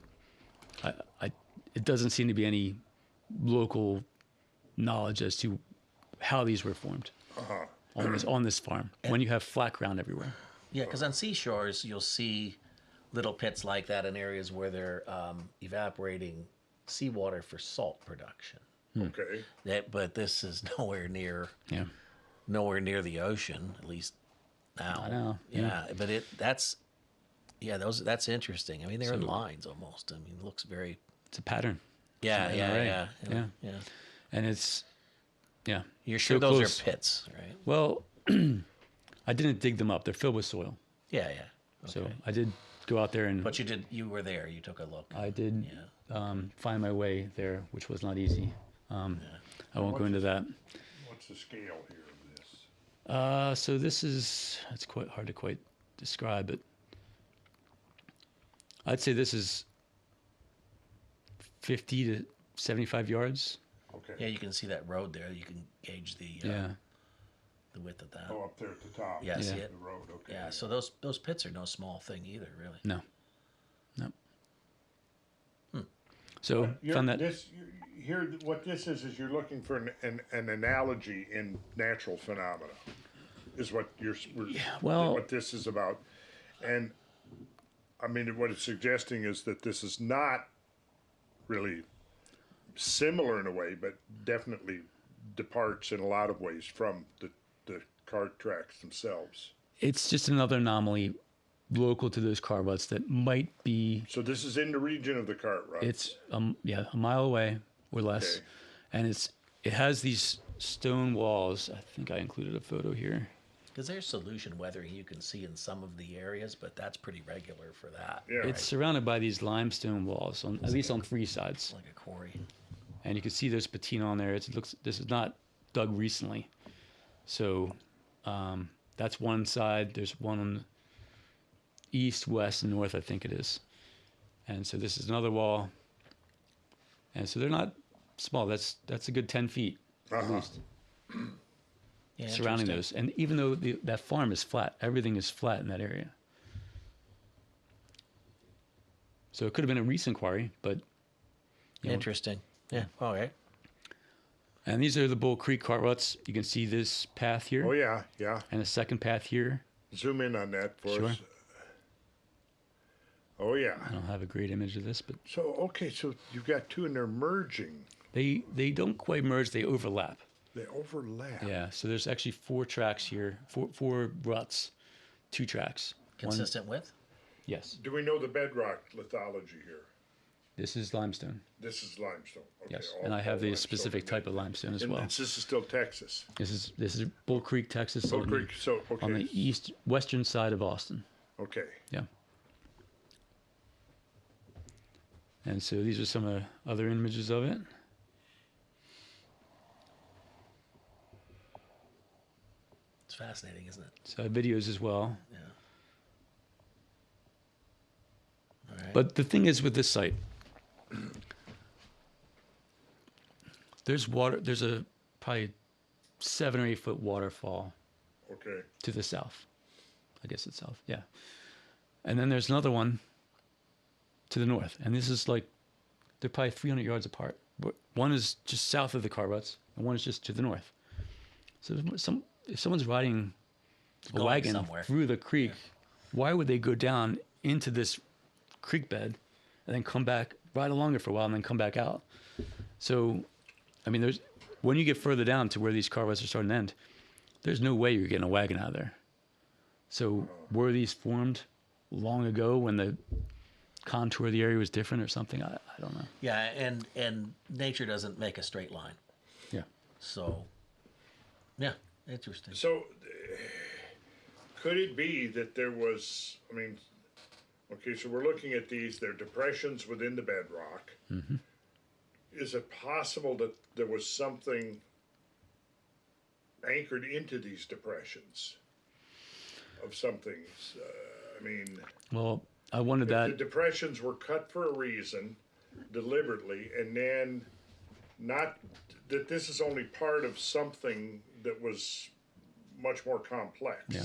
it doesn't seem to be any local knowledge as to how these were formed on this farm when you have flat ground everywhere. Yeah, because on seashores, you'll see little pits like that in areas where they're evaporating seawater for salt production. Okay. But this is nowhere near Yeah. the ocean, at least now. I know. Yeah, but that's interesting. I mean, they're in lines almost. I mean, it looks very. It's a pattern. Yeah, It's an yeah, array. yeah, Yeah. yeah. And it's Yeah. You're sure So those close. are pits, right? Well, I didn't dig them up. They're filled with soil. Yeah, yeah. Okay. So I did go out there and But you were there. You took a look. I did Yeah. find my way there, which was not easy. I won't go into that. What's the scale here of this? So it's quite hard to quite describe, but I'd say this is 50 to 75 yards. Okay. Yeah, you can see that road there. You can gauge the the width of that. Oh, up there at the top. Yeah, see Yeah. it? The road. Okay. Yeah, so those pits are no small thing either, really. No. So found that. Here, what this is you're looking for an analogy in natural phenomena, is what well- what this is about, and I mean what it's suggesting is that this is not really similar in a way, but definitely departs in a lot of ways from the cart tracks themselves. It's just another anomaly local to those Cart Ruts that might be. So this is in the region of the Cart Ruts. It's a mile away or less, Okay. and it has these stone walls. I think I included a photo here. Because there's solution weathering you can see in some of the areres, but that's pretty regular for that. Yeah. It's surrounded by these limestone walls, at least on 3 sides, Like a quarry. and you can see there's patina on there. This is not dug recently, so that's one side. There's one on the east, west, and north, I think it is, and so this is another wall, and so they're not small. That's a good 10 feet at least. Yeah, Surrounding those, and even though that farm is flat, everything is flat in that area. So it could have been a recent quarry, but you know. Interesting. Yeah. All right. And these are the Bull Creek Cart Ruts. You can see this path here, Oh yeah, yeah. and a second path here. Zoom in on that for Sure. us. Oh yeah. I don't have a great image of this, but So okay, so you've got two and they're merging. they don't quite merge; they overlap. They overlap. Yeah. So there's actually 4 tracks here, four ruts, 2 tracks. Consistent with? Yes. Do we know the bedrock lithology here? This is limestone. This is limestone. Okay, Yes, all- and I have all the limestone specific again. type of limestone as And well. this is still Texas. This is Bull Creek, Texas. Bull on the- Creek. So okay. on the western side of Austin. Okay. Yeah. And so these are some other images of it. It's fascinating, isn't it? So I have videos as well. Yeah. All right. But the thing is with this site, there's water. There's a probably 7 or 8 foot waterfall Okay. to the south. I guess it's south. Yeah. And then there's another one to the north, and this is like they're probably 300 yards apart. But one is just south of the Cart Ruts, and one is just to the north. So if someone's riding a Going wagon somewhere. through the creek, why would they go down into this creek bed and then come back, ride along it for a while, and then come back out? So, I mean, when you get further down to where these Cart Ruts are starting to end, there's no way you're getting a wagon out of there. So were these formed long ago when the contour of the area was different or something? I don't know. Yeah, and nature doesn't make a straight line. Yeah. So, yeah, interesting. So could it be that there was? I mean, okay. So we're looking at these. They're depressions within the bedrock. Mm-hmm. Is it possible that there was something anchored into these depressions of something? I mean, Well, I wondered the that. depressions were cut for a reason, deliberately, and then not that this is only part of something that was much more complex. Yeah.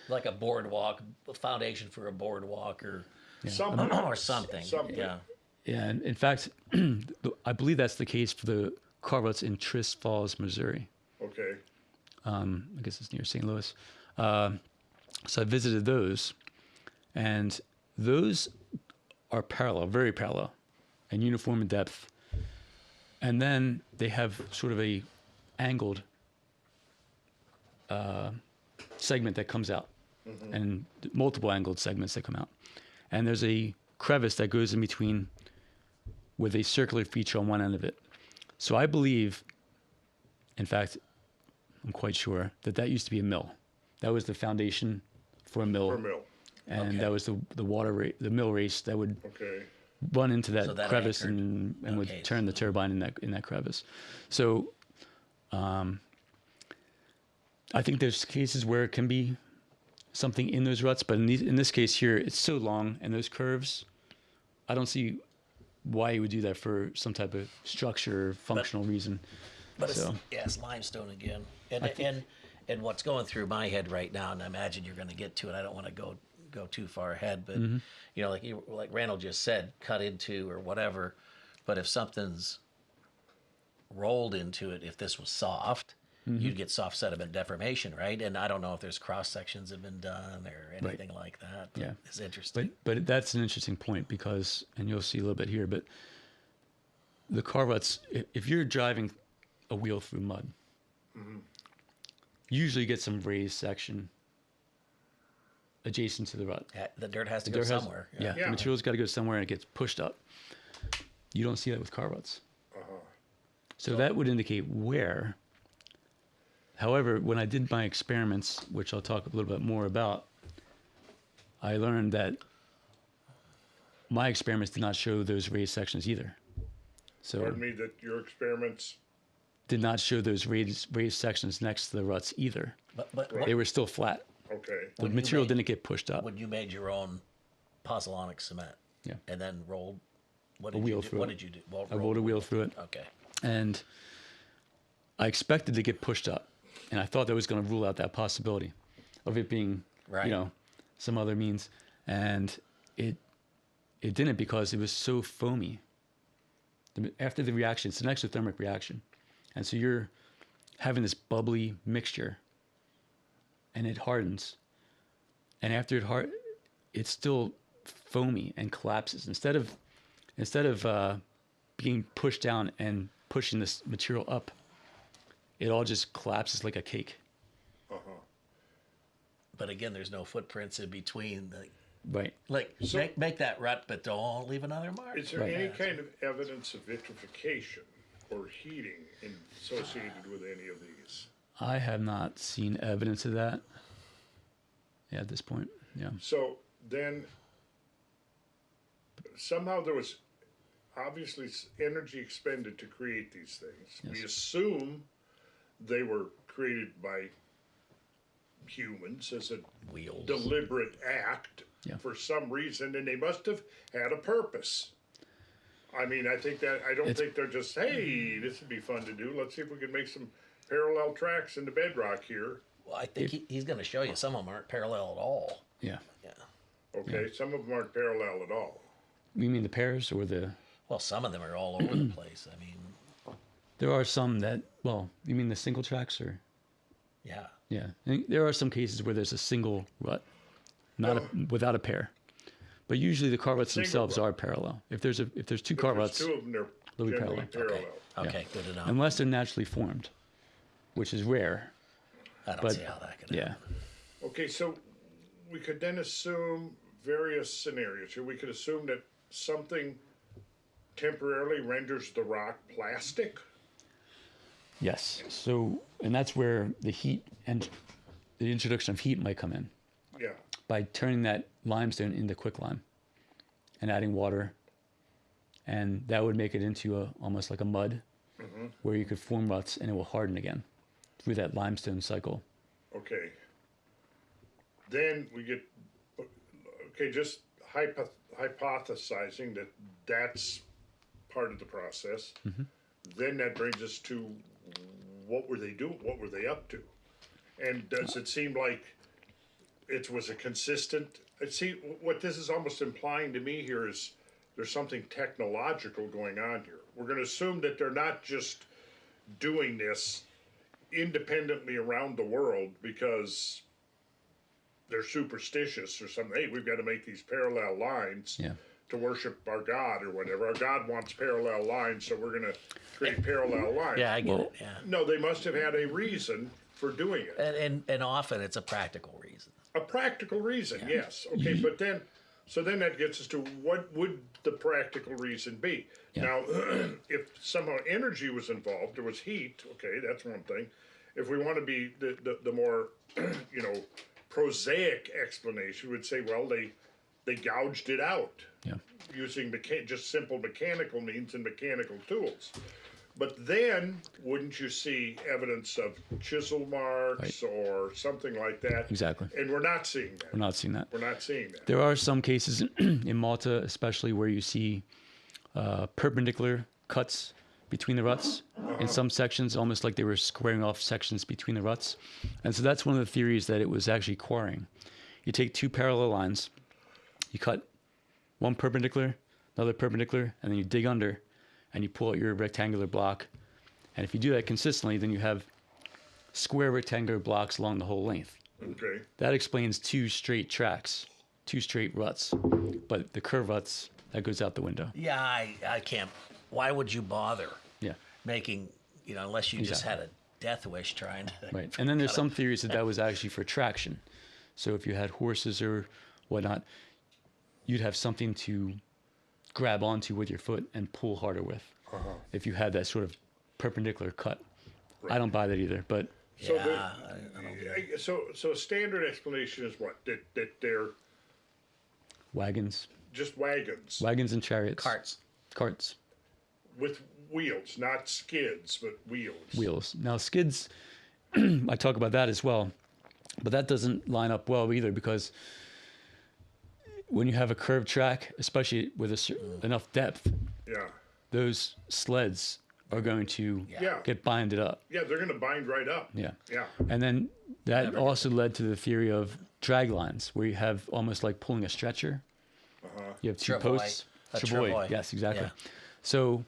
Like a boardwalk, a foundation for a boardwalk, or Something. or something. Something. Yeah. Yeah, and in fact, I believe that's the case for the Cart Ruts in Trist Falls, Missouri. Okay. I guess it's near St. Louis. So I visited those, and those are parallel, very parallel, and uniform in depth. And then they have sort of a angled segment that comes out, and multiple angled segments that come out. And there's a crevice that goes in between with a circular feature on one end of it. So I believe, In fact, I'm quite sure that used to be a mill. That was the foundation for a mill. For a mill. And Okay. that was the mill race that would Okay. run into that, So that crevice anchored. and would Okay. turn the turbine in that crevice. So I think there's cases where it can be something in those ruts, but in this case here, it's so long and those curves, I don't see why you would do that for some type of structure or functional reason. But So- it's limestone again. And what's going through my head right now, and I imagine you're going to get to it. I don't want to go too far ahead, but Mm-hmm. like Randall just said, cut into or whatever. But if something's rolled into it, if this was soft, Mm-hmm. you'd get soft sediment deformation, right? And I don't know if there's cross sections have been done or anything like that. But Yeah. it's interesting. But that's an interesting point because, and you'll see a little bit here, but the Cart Ruts, if you're driving a wheel through mud, you usually get some raised section adjacent to the rut. The dirt has to The go dirt has- somewhere. Yeah, Yeah. the material's got to go somewhere and it gets pushed up. You don't see that with Cart Ruts. So that would indicate where. However, when I did my experiments, which I'll talk a little bit more about, I learned that my experiments did not show those raised sections either. So Pardon me, that your experiments. did not show those raised sections next to the ruts either. But They were still flat. Okay. The When you material made- didn't get pushed up. when you made your own pozzolanic cement, Yeah. and then rolled, what A did wheel you do? through What it. did you do? Well, I rolled a wheel through it. Okay. And I expected to get pushed up, and I thought that was going to rule out that possibility of it being, Right. some other means, and it didn't because it was so foamy. After the reaction, it's an exothermic reaction, and so you're having this bubbly mixture, and it hardens, and after it's still foamy and collapses instead of being pushed down and pushing this material up. It all just collapses like a cake. But again, there's no footprints in between. Right. Make that rut, but don't leave another mark. Is there Right. any kind of evidence of vitrification or heating associated with any of these? I have not seen evidence of that. Yeah, at this point. Yeah. So then, somehow there was obviously energy expended to create these things. We Yes. assume they were created by humans as a Wheels. deliberate act Yeah. for some reason, and they must have had a purpose. I mean, I don't think they're just, hey, this would be fun to do. Let's see if we can make some parallel tracks in the bedrock here. Well, I think he's going to show you some of them aren't parallel at all. Yeah. Yeah. Okay, some of them aren't parallel at all. You mean the pairs or the? Well, some of them are all over the place. I mean, There are some that. Well, you mean the single tracks or? yeah. Yeah. And there are some cases where there's a single rut, without a pair. But usually the Cart Ruts Single themselves rut. are parallel. If there's two If Cart there's Ruts, two of them, they're they'll be generally parallel. parallel. Okay, good enough. unless they're naturally formed, which is rare. I don't but- see how that could Yeah. happen. Okay, so we could then assume various scenarios here. We could assume that something temporarily renders the rock plastic. Yes. So, and that's where the heat and the introduction of heat might come in Yeah. by turning that limestone into quicklime and adding water, and that would make it into almost like a mud, where you could form ruts and it will harden again through that limestone cycle. Okay. Then we get, okay, just hypothesizing that that's part of the process. Then that brings us to what were they doing? What were they up to? And does it seem like it was a consistent? What this is almost implying to me here is there's something technological going on here. We're going to assume that they're not just doing this independently around the world because they're superstitious or something. Hey, we've got to make these parallel lines Yeah. to worship our God or whatever. Our God wants parallel lines, so we're going to create parallel lines. Yeah, I get Well- it. Yeah. No, they must have had a reason for doing it. And often it's a practical reason. A practical reason, yes. Okay, but then, So then that gets us to what would the practical reason be? Yeah. Now, if somehow energy was involved, there was heat, okay, that's one thing. If we want to be the more, prosaic explanation, would say, well, they gouged it out Yeah. using just simple mechanical means and mechanical tools. But then, wouldn't you see evidence of chisel marks or something like that? Exactly. And we're not seeing that. We're not seeing that. We're not seeing that. There are some cases in Malta, especially where you see perpendicular cuts between the ruts in some sections, almost like they were squaring off sections between the ruts. And so that's one of the theories, that it was actually quarrying. You take two parallel lines, you cut one perpendicular, another perpendicular, and then you dig under and you pull out your rectangular block. And if you do that consistently, then you have square rectangular blocks along the whole length. Okay. That explains two straight tracks, two straight ruts. But the curved ruts, that goes out the window. Yeah, I can't. Why would you bother Yeah. making, unless you just had a death wish trying to. Right. And then there's some theories that was actually for traction. So if you had horses or whatnot, you'd have something to grab onto with your foot and pull harder with. If you had that sort of perpendicular cut. I don't buy that either, but So Yeah, so a standard explanation is what? That they're wagons just wagons and chariots. Carts. with wheels, not skids, but wheels. Wheels. Now skids, I talk about that as well, but that doesn't line up well either, because when you have a curved track, especially with enough depth, Yeah. those sleds are going to Yeah. get binded up. Yeah, they're going to bind right up. Yeah. Yeah. And then that also led to the theory of drag lines, where you have almost like pulling a stretcher. You have two Travoy. posts. A travoy. Yes, exactly. Yeah. So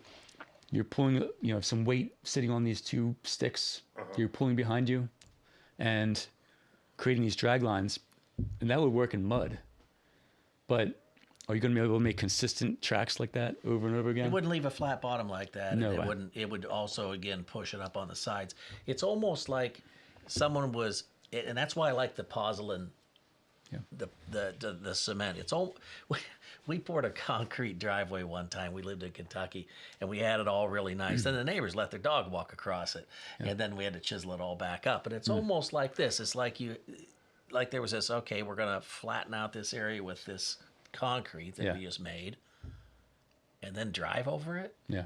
you're pulling, some weight sitting on these two sticks. You're pulling behind you and creating these drag lines. And that would work in mud. But are you going to be able to make consistent tracks like that over and over again? It wouldn't leave a flat bottom like that. No and way. it would also, again, push it up on the sides. It's almost like someone was, and that's why I like the pozzolan, the cement. It's all, we poured a concrete driveway one time. We lived in Kentucky, and we had it all really nice. Then the neighbors let their dog walk across it, and then we had to chisel it all back up. And it's almost like this. It's like there was this, okay, we're going to flatten out this area with this concrete that we just made, and then drive over it. Yeah.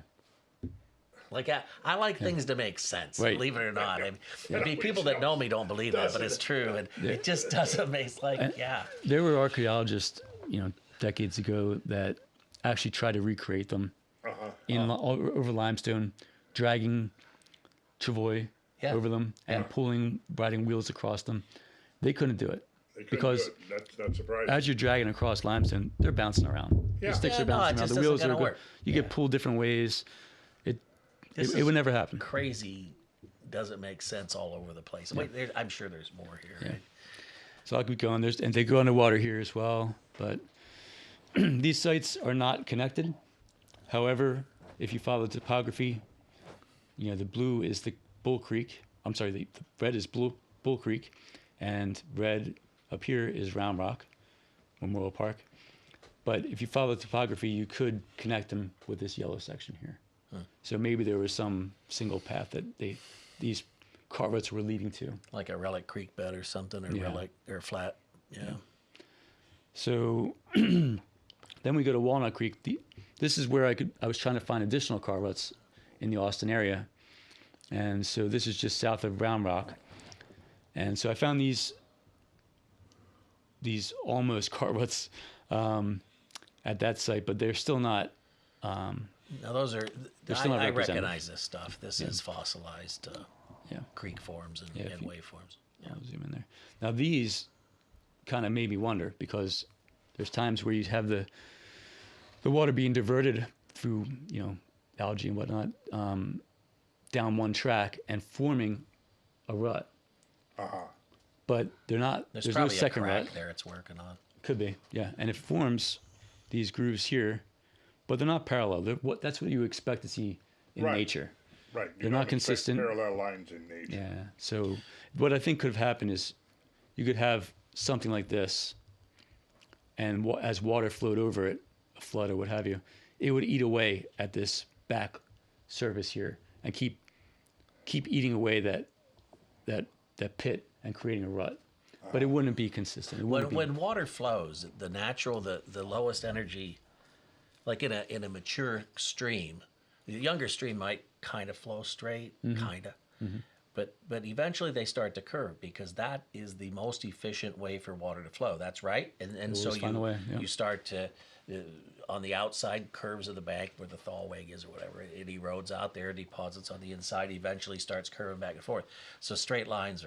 Like I like things to make sense, Right. believe it or not. People that know me don't believe that, but it's true, and it just doesn't make There were archaeologists, decades ago that actually tried to recreate them over limestone, dragging travoy over them and riding wheels across them. They couldn't do it. Because that's not surprising. as you're dragging across limestone, they're bouncing around. Yeah. The sticks Yeah, are no, it bouncing around. just The wheels isn't are gonna work. You get pulled different ways. This It is would never happen. crazy. Doesn't make sense all over the place. Wait, I'm sure there's more here. Right? So I'll keep going. And they go underwater here as well. But these sites are not connected. However, if you follow the topography, the blue is the Bull Creek. I'm sorry, the red is Bull Creek, and red up here is Round Rock Memorial Park. But if you follow the topography, you could connect them with this yellow section here. So maybe there was some single path that these cart ruts were leading to. Like a relic creek bed or something, or relic or flat. Yeah. So then we go to Walnut Creek. This is where I was trying to find additional cart ruts in the Austin area. And so this is just south of Round Rock. And so I found these almost cart ruts at that site, but they're still not. Now those are. still not I represented. recognize this stuff. This is fossilized creek forms and wave forms. Yeah. I'll zoom in there. Now these kind of made me wonder, because there's times where you have the water being diverted through algae and whatnot down one track and forming a rut. But they're not. There's no probably second a crack rut. there it's working on. Could be, yeah. And it forms these grooves here, but they're not parallel. That's what you expect to see in nature. Right. They're not consistent. Parallel lines in nature. Yeah. So what I think could have happened is you could have something like this and as water flowed over it, a flood or what have you, it would eat away at this back surface here and keep eating away that pit and creating a rut. But it wouldn't be consistent. When water flows, the lowest energy, like in a mature stream, the younger stream might kind of flow straight, kind of. But eventually they start to curve because that is the most efficient way for water to flow. That's right. And so you start to, on the outside curves of the bank where the thaw wag is or whatever, it erodes out there, deposits on the inside, eventually starts curving back and forth. So straight lines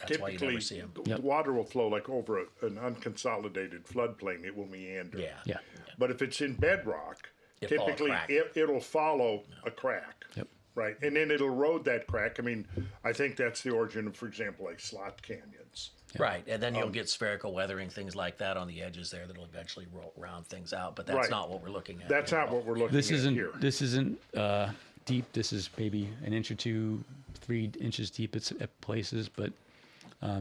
that's why you never see them. The water will flow like over an unconsolidated floodplain. It will meander. Yeah. But if it's in bedrock, It'll follow a typically crack. it'll follow a crack. Yep. Right, and then it'll erode that crack. I mean, I think that's the origin of, for example, like slot canyons. Right, and then you'll get spherical weathering, things like that on the edges there that'll eventually round things out. But that's not what we're looking at. That's not what we're looking at here. This isn't deep. This is maybe an inch or 2, 3 inches deep at places. But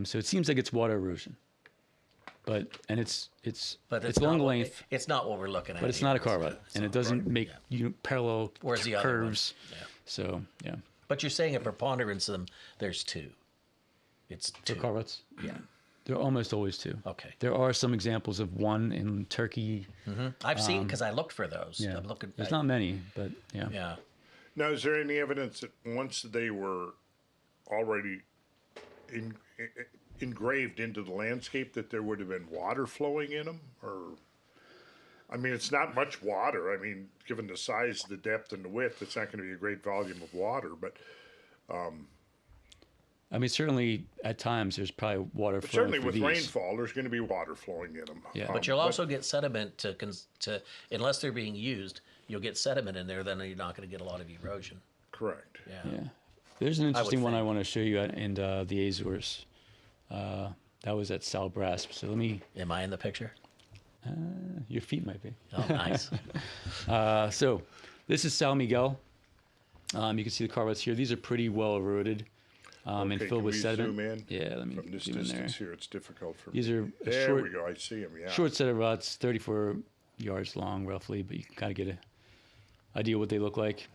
so it seems like it's water erosion. But it's long length. It's not what we're looking at. But it's not a car rut, and it doesn't make parallel Where's the curves. Other one? Yeah. So yeah. But you're saying a preponderance of them. There's 2. It's 2. For car ruts? Yeah. They're almost always 2. Okay. There are some examples of 1 in Turkey. I've seen because I looked for those. Yeah. I'm looking. There's not many, but yeah. Yeah. Now, is there any evidence that once they were already engraved into the landscape that there would have been water flowing in them? Or, I mean, it's not much water. I mean, given the size, the depth, and the width, it's not going to be a great volume of water. But I mean, certainly at times there's probably water flowing certainly through with these. rainfall, there's going to be water flowing in them. Yeah. But you'll also get sediment to unless they're being used, you'll get sediment in there. Then you're not going to get a lot of erosion. Correct. Yeah. Yeah. There's an interesting one I think. want to show you in the Azores. That was at Salbrasp. So let me. Am I in the picture? Your feet might be. Oh, nice. So this is Sal Miguel. You can see the car ruts here. These are pretty well eroded and Okay, filled can with we sediment. zoom in? Yeah, let me From this zoom in there. distance here, it's difficult for These me. are a There short, we go. I see them. Yeah. short set of ruts, 34 yards long roughly, but you can kind of get an idea what they look like.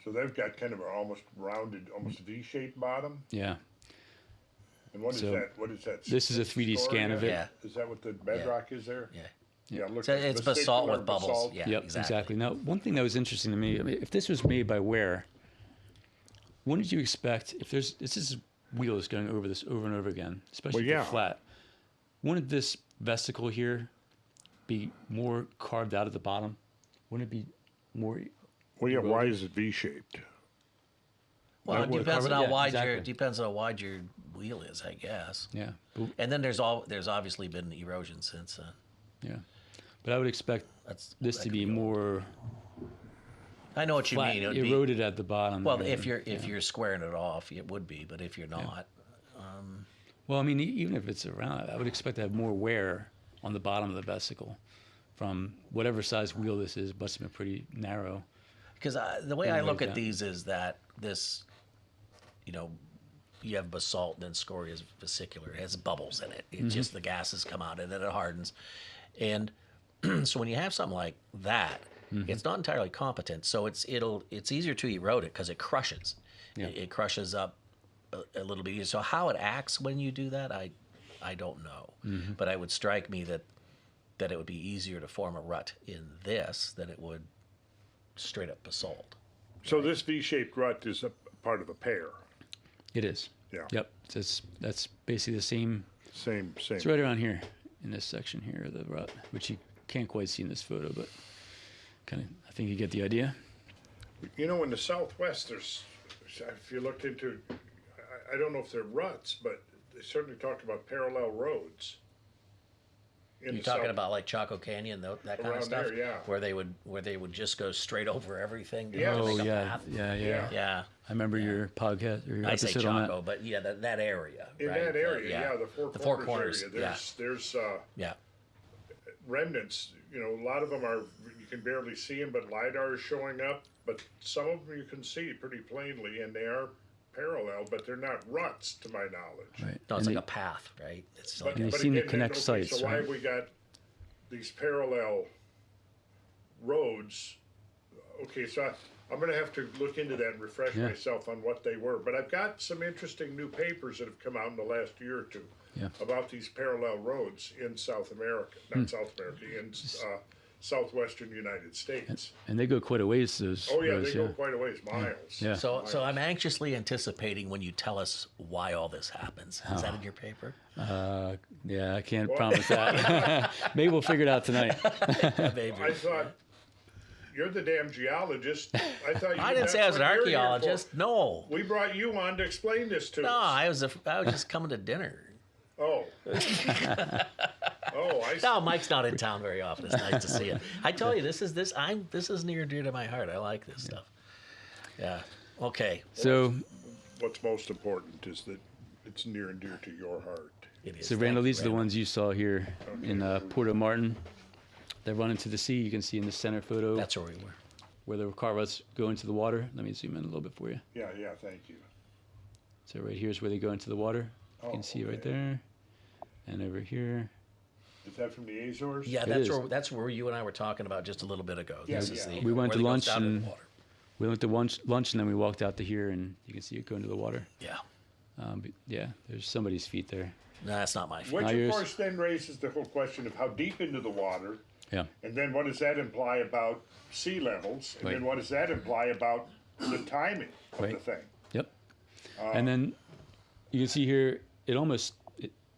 So they've got kind of an almost rounded, almost V-shaped bottom. Yeah. And what is So, that? What is that? this is a 3D Scoria? scan of it. Yeah. Is that what the bedrock is there? Yeah. Yeah. Look, So it's basalt with bubbles. basalt. Yeah. Yep, exactly. Now, one thing that was interesting to me, I mean, if this was made by Ware, what did you expect if this is wheels going over this over and over again, especially if Well, they're yeah. flat? Wouldn't this vesicle here be more carved out at the bottom? Wouldn't it be more? Well, yeah. Why is it V-shaped? Well, it depends on how yeah, wide exactly. your wheel is, I guess. Yeah, but, And then there's obviously been erosion since then. yeah. But I would expect this to be more I know what you flat, mean. It would be, eroded at the bottom. well, and- if you're squaring it off, it would be. But if you're not, Well, I mean, even if it's around, I would expect to have more wear on the bottom of the vesicle from whatever size wheel this is. Must have been pretty narrow. because the way I look at that. these is that this, you have basalt and then scoria is vesicular. It has bubbles in it. It just the gases come out and then it hardens, and so when you have something like that, it's not entirely competent. So it's easier to erode it because it crushes. Yeah. It crushes up a little bit easier. So how it acts when you do that, I don't know. But it would strike me that it would be easier to form a rut in this than it would straight up basalt. So this V-shaped rut is a part of a pear. It is. Yeah. Yep. That's basically the same. Same. It's right around here in this section here, the rut, which you can't quite see in this photo, but kind of, I think you get the idea. You know, in the Southwest, there's, if you looked into, I don't know if they're ruts, but they certainly talked about parallel roads. You're talking about like Chaco Canyon, that kind of Around stuff, there, yeah. where they would just go straight over everything. To Yeah. make Oh a yeah, path. yeah. Yeah. I remember your podcast or your I say episode on Chaco, that. but yeah, that area. in right? that area, the Four Corners area. There's Yeah. remnants. You know, a lot of them are you can barely see them, but lidar is showing up. But some of them you can see pretty plainly, and they are parallel, but they're not ruts to my knowledge. Right. No, it's And like a path, right? It's like And they seem to connect sites, So why right? have we got these parallel roads. Okay, so I'm going to have to look into that and refresh Yeah. myself on what they were. But I've got some interesting new papers that have come out in the last year or two Yeah. about these parallel roads in South America, not South America, in southwestern United States. And they go quite a ways, those Oh yeah, roads, they go quite a ways, miles. Yeah. So I'm anxiously anticipating when you tell us why all this happens. Is that in your paper? Yeah, I can't promise that. Maybe we'll figure it out tonight. Maybe. I thought, you're the damn geologist. I thought you I didn't say I was an that's what you're here for. archaeologist. No. We brought you on to explain this to No, us. I was just coming to dinner. Oh. Oh, I see. No, Mike's not in town very often. It's nice to see you. I tell you, this is near and dear to my heart. I like this stuff. Yeah. Okay. So, What's most important is that it's near and dear to your heart. It is. so Randall, these are the ones you saw here in Puerto Martin. They run into the sea. You can see in the center photo That's where we were. where the Cart Ruts go into the water. Let me zoom in a little bit for you. Yeah, thank you. So right here is where they go into the water. You can see right there. And over here. Is that from the Azores? Yeah, It is. that's where you and I were talking about just a little bit ago. Yeah, This is yeah. the We went where to they go lunch down to the and- water. We went to lunch and then we walked out to here and you can see it go into the water. Yeah. But yeah, there's somebody's feet there. No, that's not my fault. Which, Now of yours. course, then raises the whole question of how deep into the water, Yeah. and then what does that imply about sea levels, and Right. then what does that imply about the timing of the Right. thing? Yep. And then you can see here, it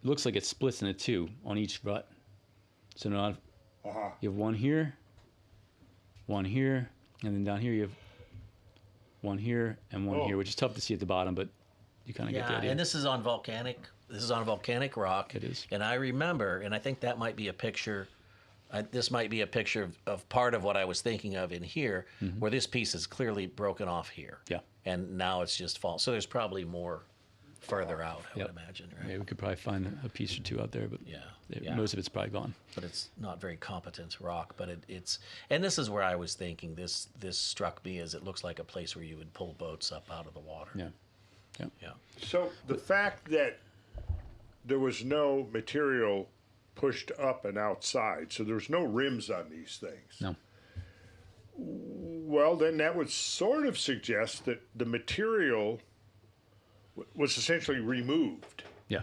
looks like it splits into two on each rut. So now Uh-huh. you have one here, and then down here you have one here and one Oh. here, which is tough to see at the bottom, but you kind of get the Yeah, idea. and this is on volcanic. This is on volcanic rock. It is. And I remember, and I think that might be a picture. This might be a picture of part of what I was thinking of in here, where this piece is clearly broken off here. Yeah. And now it's just fall. So there's probably more further out, I Yep. would imagine, right? Yeah, we could probably find a piece or two out there, but Yeah. most of it's probably gone. But it's not very competent rock. But it's and this is where I was thinking. This struck me as it looks like a place where you would pull boats up out of the water. Yeah. Yeah. Yeah. So the fact that there was no material pushed up and outside, so there was no rims on these things. No. Well, then that would sort of suggest that the material was essentially removed. Yeah.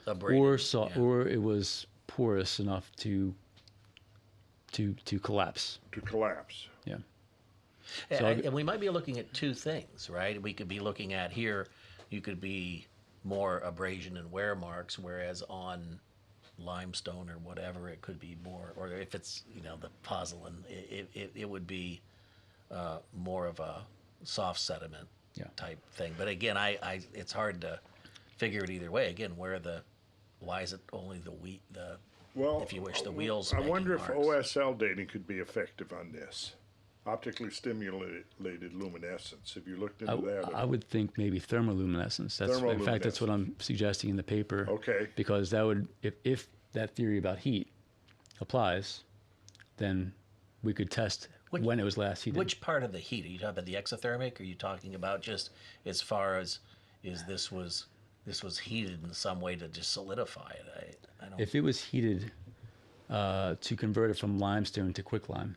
Abraded, yeah. Or it was porous enough to collapse. To collapse. Yeah. And, So and we might be looking at two things, right? We could be looking at here, you could be more abrasion and wear marks, whereas on limestone or whatever, it could be more, or if it's, the pozzolan, it would be more of a soft sediment Yeah. type thing. But again, it's hard to figure it either way. Again, why is it only Well, if you wish, the wheels I making wonder if marks? OSL dating could be effective on this. Optically stimulated luminescence. Have you looked into that? I would think maybe thermoluminescence. In fact, that's what I'm suggesting in the paper. Okay. Because that would, if that theory about heat applies, then we could test when it was last heated. Which part of the heat? Are you talking about the exothermic? Or are you talking about just as far as this was heated in some way to just solidify it? I don't. If it was heated to convert it from limestone to quicklime,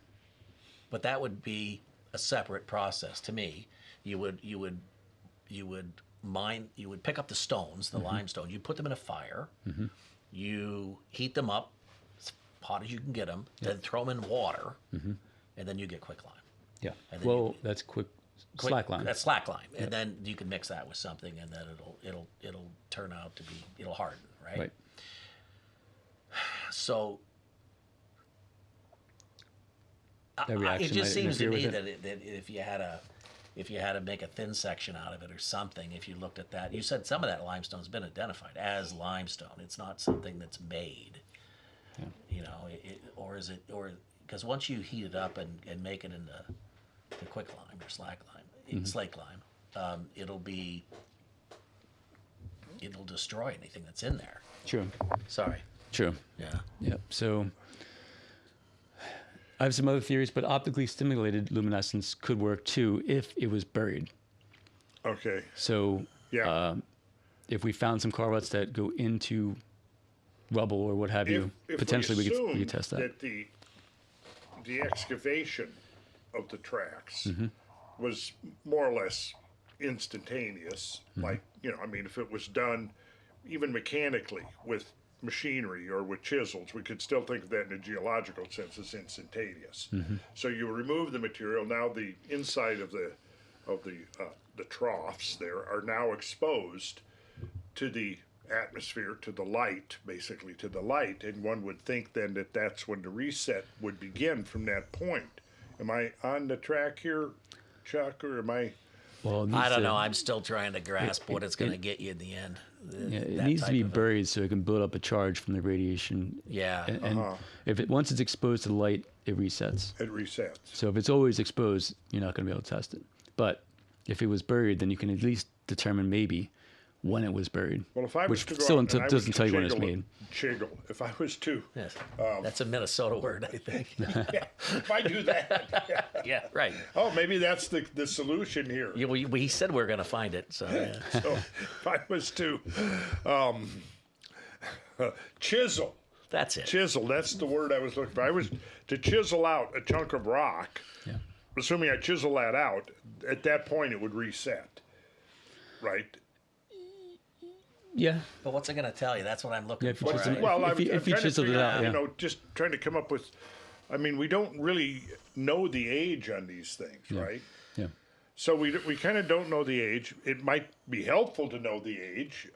But that would be a separate process to me. You would pick up the stones, the limestone. You put them in a fire. You heat them up as hot as you can get them. Then throw them in water, and then you get quicklime. yeah. And then Well, that's slack lime. That's slack lime, and then you can mix that with something, and then it'll turn out to be it'll harden, right? Right. So That reaction it just might seems to interfere me with that if you had to make a thin section out of it or something, if you looked at that, you said some of that limestone's been identified as limestone. It's not something that's made. Yeah. Or is it, or because once you heat it up and make it into the quicklime or slake lime, it'll destroy anything that's in there. True. Sorry. True. Yeah. Yep. So I have some other theories, but optically stimulated luminescence could work too if it was buried. Okay. So Yeah. if we found some Cart Ruts that go into rubble or what have you. If Potentially, we assume could test that. The excavation of the tracks Mm-hmm. was more or less instantaneous. Mm-hmm. Like, I mean, if it was done even mechanically with machinery or with chisels, we could still think of that in a geological sense as instantaneous. Mm-hmm. So you remove the material. Now the inside of the troughs there are now exposed to the atmosphere, to the light, basically to the light, and one would think then that that's when the reset would begin from that point. Am I on the track here, Chuck, or am I? Well, I don't know. I'm still trying to grasp what it's going to get you in the end. Yeah, it That needs to type be of buried so it can build up a charge from the radiation. Yeah. And if once it's exposed to the light, it resets. It resets. So if it's always exposed, you're not going to be able to test it. But if it was buried, then you can at least determine maybe when it was buried. Well, if I was which to go still out and I was doesn't to tell you when it's chiggle- made. Chiggle. If I was to, Yes. That's a Minnesota word, I think. if I do that, Yeah, right. oh, maybe that's the solution here. Yeah, we said we were going to find it. So yeah. So if I was to chisel, That's it. chisel, that's the word I was looking for. I was to chisel out a chunk of rock, Yeah. assuming I chisel that out, at that point it would reset, right? Yeah. But what's it going to tell you? That's what I'm looking Yeah, if you for. chisel- right? Well, if you I'm trying to chiseled it figure out, yeah. just trying to come up with, I mean, we don't really know the age on these things, right? Yeah. So we kind of don't know the age. It might be helpful to know the age.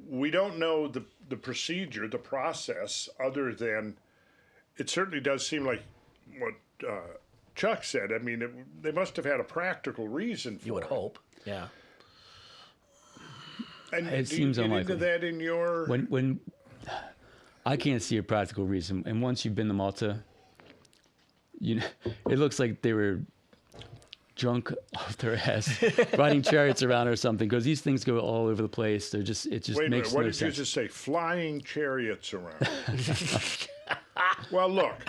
We don't know the procedure, the process, other than it certainly does seem like what Chuck said. I mean, they must have had a practical reason for You would it. hope. Yeah. And It do seems you get unlikely. into that in your... When I can't see a practical reason, and once you've been to Malta, it looks like they were drunk off their ass, riding chariots around or something. Because these things go all over the place. It just Wait a makes minute, what no did sense. you just say? Flying chariots around. Well, look,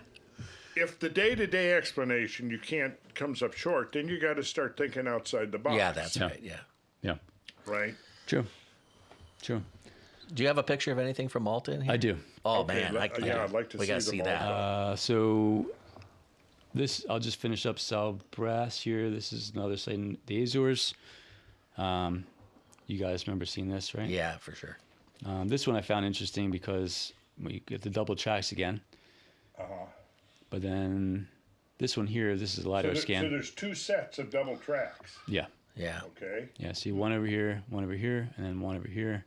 if the day-to-day explanation comes up short, then you got to start thinking outside the box. Yeah, that's Yeah. right. Yeah. Yeah, right. true. Do you have a picture of anything from Malta in here? I do. Oh, Okay, man. yeah, I'd like to we got to see see them that. all. So this, I'll just finish up Sal Brass here. This is another site in the Azores. You guys remember seeing this, right? Yeah, for sure. This one I found interesting because you get the double tracks again. But then this one here, this is a LiDAR So scan. there's two sets of double tracks. Yeah. Yeah. Okay. Yeah. See one over here, and then one over here,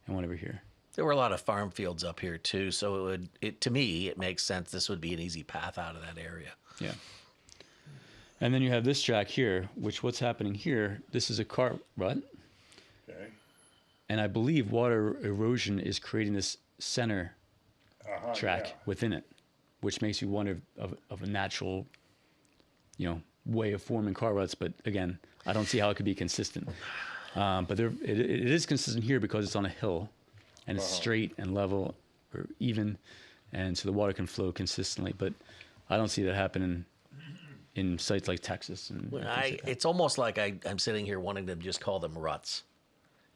and one over here. There were a lot of farm fields up here too, so to me it makes sense. This would be an easy path out of that area. Yeah. And then you have this track here, which what's happening here, this is a cart rut. Okay. And I believe water erosion is creating this center track yeah. within it, which makes you wonder of a natural, way of forming car ruts. But again, I don't see how it could be consistent. But it is consistent here because it's on a hill, and it's straight and level or even, and so the water can flow consistently. But I don't see that happening in sites like Texas. And things like that. It's almost like I'm sitting here wanting to just call them ruts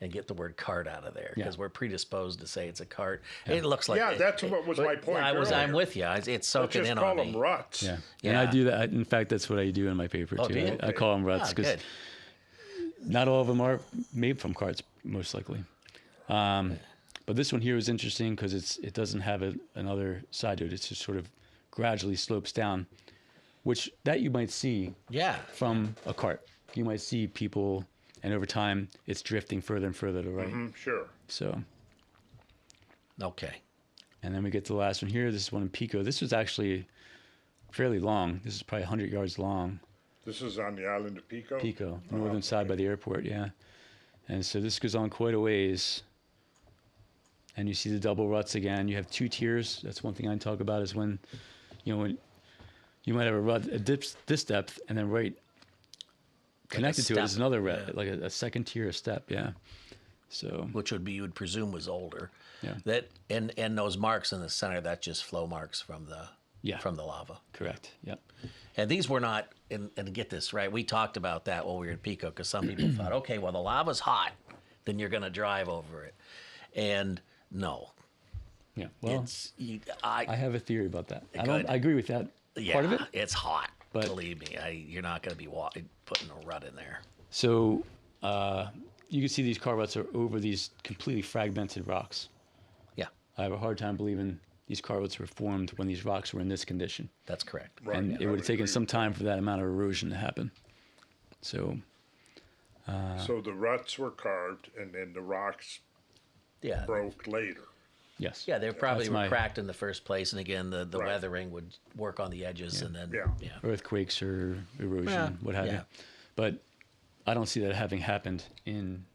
and get the word cart out of there because we're predisposed to say it's a cart. It looks like Yeah, that's what was my point I'm earlier. with you. It's Let's soaking just in call on them me. ruts. Yeah. Yeah. And I do that. In fact, that's what I do in my paper Oh, too. do you? I call them ruts Ah, because good. not all of them are made from carts, most likely. But this one here is interesting because it doesn't have another side to it. It's just sort of gradually slopes down, which that you might see Yeah. from a cart. You might see people, and over time, it's drifting further and further to the right. Sure. So, Okay. and then we get to the last one here. This is one in Pico. This was actually fairly long. This is probably 100 yards long. This is on the island of Pico. Pico, northern side by the airport, yeah. And so this goes on quite a ways. And you see the double ruts again. You have two tiers. That's one thing I talk about is when you might have a rut at this depth, and then right connected to it is step. another rut, like a second tier of step, yeah. So Which would be you would presume was older. Yeah. That and those marks in the center, that's just flow marks from the lava. correct, yep. And these were not, and get this right, we talked about that while we were in Pico because some people thought, okay, well, the lava's hot, then you're going to drive over it. And no, Yeah. Well, I have a theory about that. I agree with that yeah, part of it. it's hot. But- believe me, you're not going to be putting a rut in there. So you can see these Cart Ruts are over these completely fragmented rocks. Yeah, I have a hard time believing these Cart Ruts were formed when these rocks were in this condition. that's correct. Right. And it I would have taken agree some with time for that amount of erosion to happen. So that. So the ruts were carved, and then the rocks Yeah, broke later. yes. yeah, they probably That's were my- cracked in the first place, and again, the Right. weathering would work on the edges, and then Yeah. Earthquakes or erosion, Yeah, what have yeah. you. But I don't see that having happened in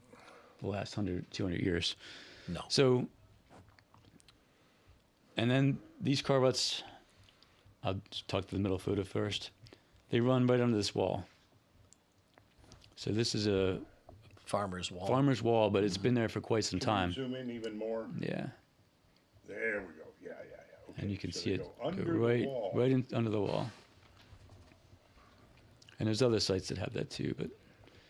the last 100, 200 years. no. So, and then these Cart Ruts, I'll just talk to the middle photo first. They run right under this wall. So this is a Farmer's wall. farmer's wall, but it's been there for quite some Can you time. zoom in even more. Yeah, There we go. Yeah. Okay. and you can So see they it go go under the right, wall. right in, under the wall. And there's other sites that have that too, but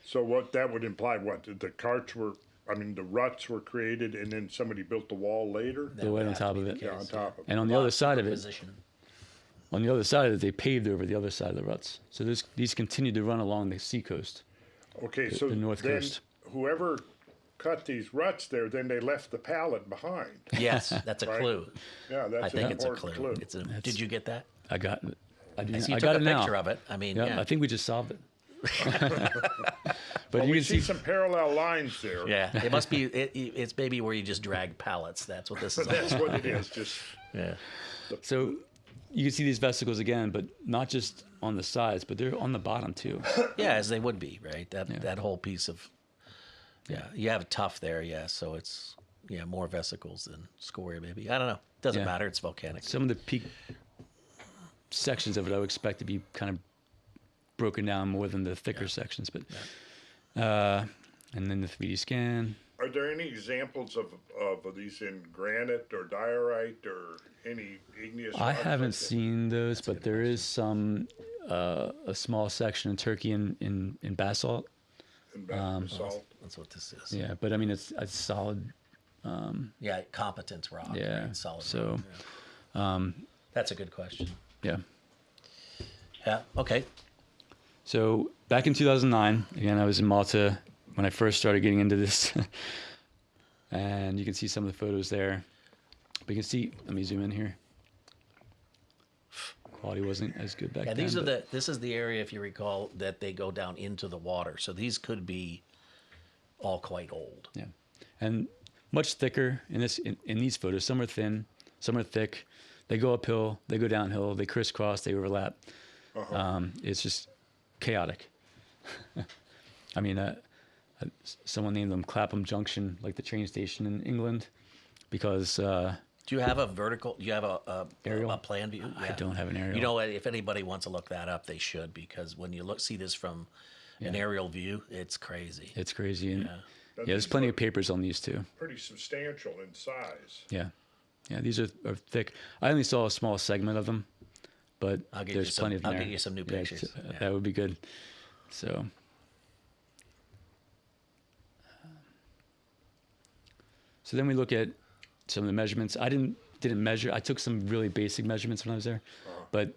So what that would imply? What the carts were? I mean, the ruts were created, and then somebody built the wall later. That they're would right on have to top be of the it. Yeah, on case, top of it. And on the other side of it, Position. on the other side of it, they paved over the other side of the ruts. So these continue to run along the seacoast. Okay, so the north then coast. whoever cut these ruts there, then they left the pallet behind. Yes, that's a Right. clue. Yeah, that's I think an it's a important clue. clue. Did you get that? I got it. I I do. see you I took got a it now. picture of it. I mean, Yeah, yeah. I think we just solved it. But Well, you we can see see, some parallel lines there. Yeah, it must be. It's maybe where you just drag pallets. That's what this is. That's all what about. it is. Just Yeah. so you can see these vesicles again, but not just on the sides, but they're on the bottom too. Yeah, as they would be, right? That whole piece of. Yeah, you have tuff there. Yeah, so it's more vesicles than scoria. Maybe I don't know. Doesn't Yeah. matter. It's volcanic. Some of the peak sections of it I would expect to be kind of broken down more than the thicker sections, but and then the 3D scan. are there any examples of these in granite or diorite or any igneous? I rocks haven't like that? seen those, but there is some a small section in Turkey in basalt. In basalt. That's what this is. Yeah, but I mean it's solid. Yeah, competent rock. Yeah, right? Solid. so, rock, yeah. That's a good question. Yeah. Yeah. Okay. So back in 2009, again, I was in Malta when I first started getting into this, and you can see some of the photos there. But you can see. Let me zoom in here. Quality wasn't as good back Yeah, then. these are but- this is the area, if you recall, that they go down into the water. So these could be all quite old. Yeah, and much thicker in these photos. Some are thin, some are thick. They go uphill, they go downhill, they crisscross, they overlap. It's just chaotic. I mean, someone named them Clapham Junction, like the train station in England, because Do you have a vertical? Do you have Aerial? a plan view? I don't have an aerial. You know what? If anybody wants to look that up, they should, because when you see this from an aerial view, it's crazy. It's crazy. And, That there's these plenty look of papers on these too. Pretty substantial in size. Yeah, these are thick. I only saw a small segment of them, but I'll get there's you some- plenty of them I'll there. get you some new Yeah, pictures. Yeah. That would be good. So then we look at some of the measurements. I didn't measure. I took some really basic measurements when I was there, but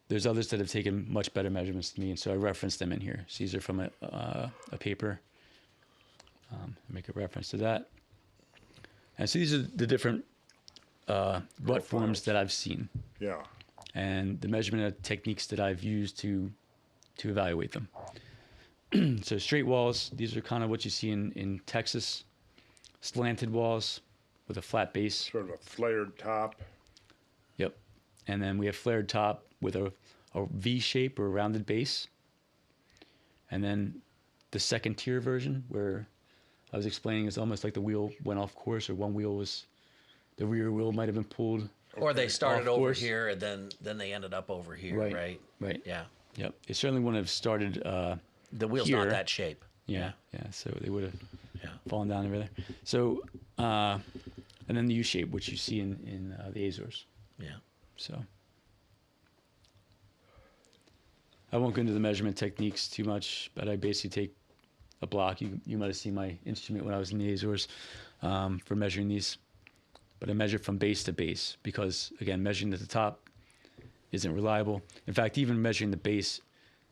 there's others that have taken much better measurements than me, and so I referenced them in here. So these are from a paper. Make a reference to that. And so these are the different rut forms that I've seen, Yeah. and the measurement techniques that I've used to evaluate them. So straight walls, these are kind of what you see in Texas. Slanted walls with a flat base. Sort of a flared top. Yep. And then we have flared top with a V shape or a rounded base. And then the second tier version, where I was explaining, is almost like the wheel went off course, or one wheel was, the rear wheel might have been pulled. Or they started Off over course. here and then they ended up over here, right? Right. Yeah. Yep. It certainly wouldn't have started. The wheel's Here. not that shape. Yeah. So they would have Yeah. fallen down over there. So, and then the U shape, which you see in the Azores. Yeah. So I won't go into the measurement techniques too much, but I basically take a block. You might have seen my instrument when I was in the Azores for measuring these. But I measure from base to base because, again, measuring at the top isn't reliable. In fact, even measuring the base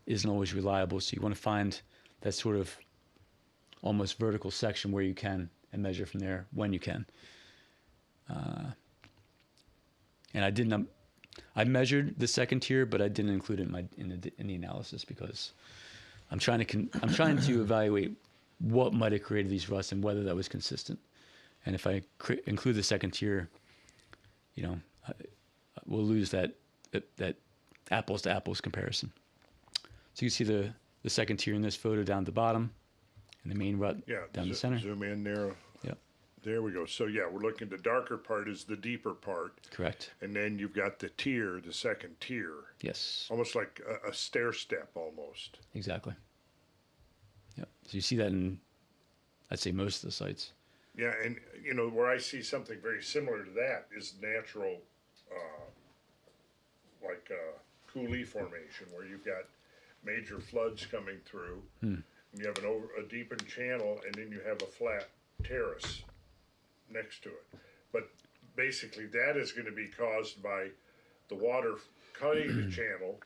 isn't always reliable. So you want to find that sort of almost vertical section where you can and measure from there when you can. And I measured the second tier, but I didn't include it in the analysis because I'm trying to evaluate what might have created these ruts and whether that was consistent. And if I include the second tier, we'll lose that apples to apples comparison. So you can see the second tier in this photo down at the bottom, and the main rut down the center. Zoom in there. Yep. There we go. So we're looking. The darker part is the deeper part. Correct. And then you've got the second tier. Yes. Almost like a stair step, almost. Exactly. Yep. So you see that in, I'd say, most of the sites. Yeah, and where I see something very similar to that is natural, coulee formation, where you've got major floods coming through, and you have a deepened channel, and then you have a flat terrace next to it. But basically, that is going to be caused by the water cutting the channel.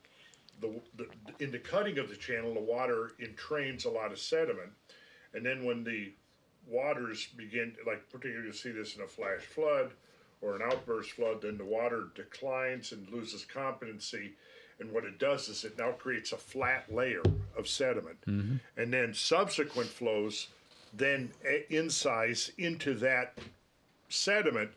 In the cutting of the channel, the water entrains a lot of sediment, and then when the waters begin, like particularly you see this in a flash flood or an outburst flood, then the water declines and loses competency, and what it does is it now creates a flat layer of sediment, and then subsequent flows then incise into that sediment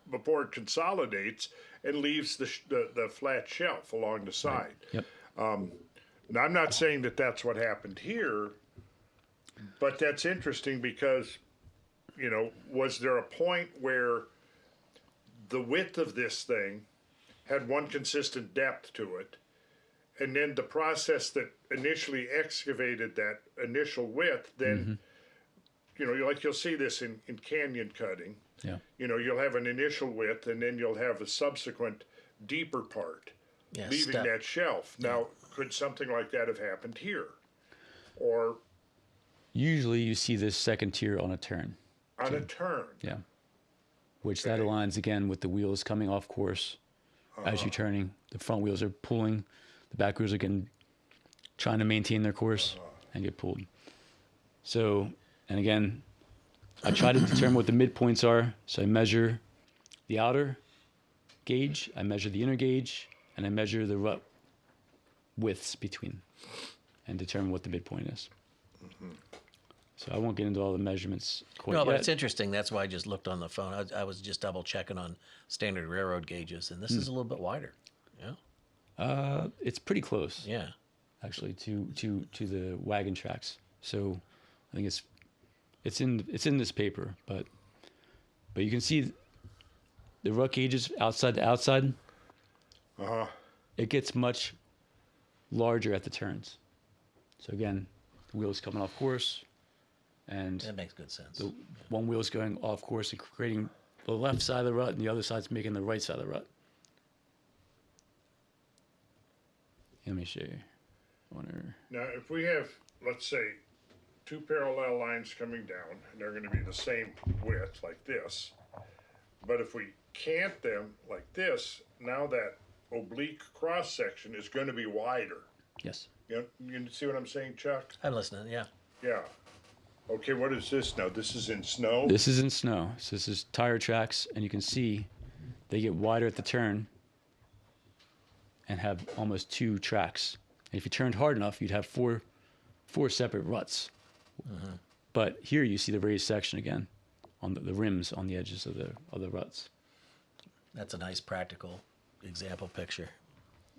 before it consolidates and leaves the flat shelf along the side. Yep. Now, I'm not saying that that's what happened here, but that's interesting because, was there a point where the width of this thing had one consistent depth to it, and then the process that initially excavated that initial width, then, you'll see this in canyon cutting. Yeah. You'll have an initial width, and then you'll have a subsequent deeper part, leaving that shelf. Now, could something like that have happened here? Or usually you see this second tier on a turn. On a turn? Yeah. Which that aligns again with the wheels coming off course as you're turning. The front wheels are pulling. The back wheels are trying to maintain their course and get pulled. So, and again, I try to determine what the midpoints are. So I measure the outer gauge, I measure the inner gauge, and I measure the rut widths between and determine what the midpoint is. So I won't get into all the measurements quite yet. No, but it's interesting. That's why I just looked on the phone. I was just double checking on standard railroad gauges, and this is a little bit wider. Yeah. It's pretty close. Yeah. Actually, to the wagon tracks. So I think it's in this paper, but you can see the rut gauges outside to outside. It gets much larger at the turns. So again, the wheel's coming off course, and That makes good sense. the one wheel's going off course and creating the left side of the rut, and the other side's making the right side of the rut. Let me show you. Now, if we have, let's say, two parallel lines coming down, and they're going to be the same width, like this, but if we cant them like this, now that oblique cross section is going to be wider. Yes. You see what I'm saying, Chuck? I'm listening. Yeah. Yeah. Okay, what is this now? This is in snow? This is in snow. So this is tire tracks, and you can see they get wider at the turn and have almost two tracks. And if you turned hard enough, you'd have four separate ruts. But here you see the raised section again on the rims on the edges of the ruts. That's a nice practical example picture.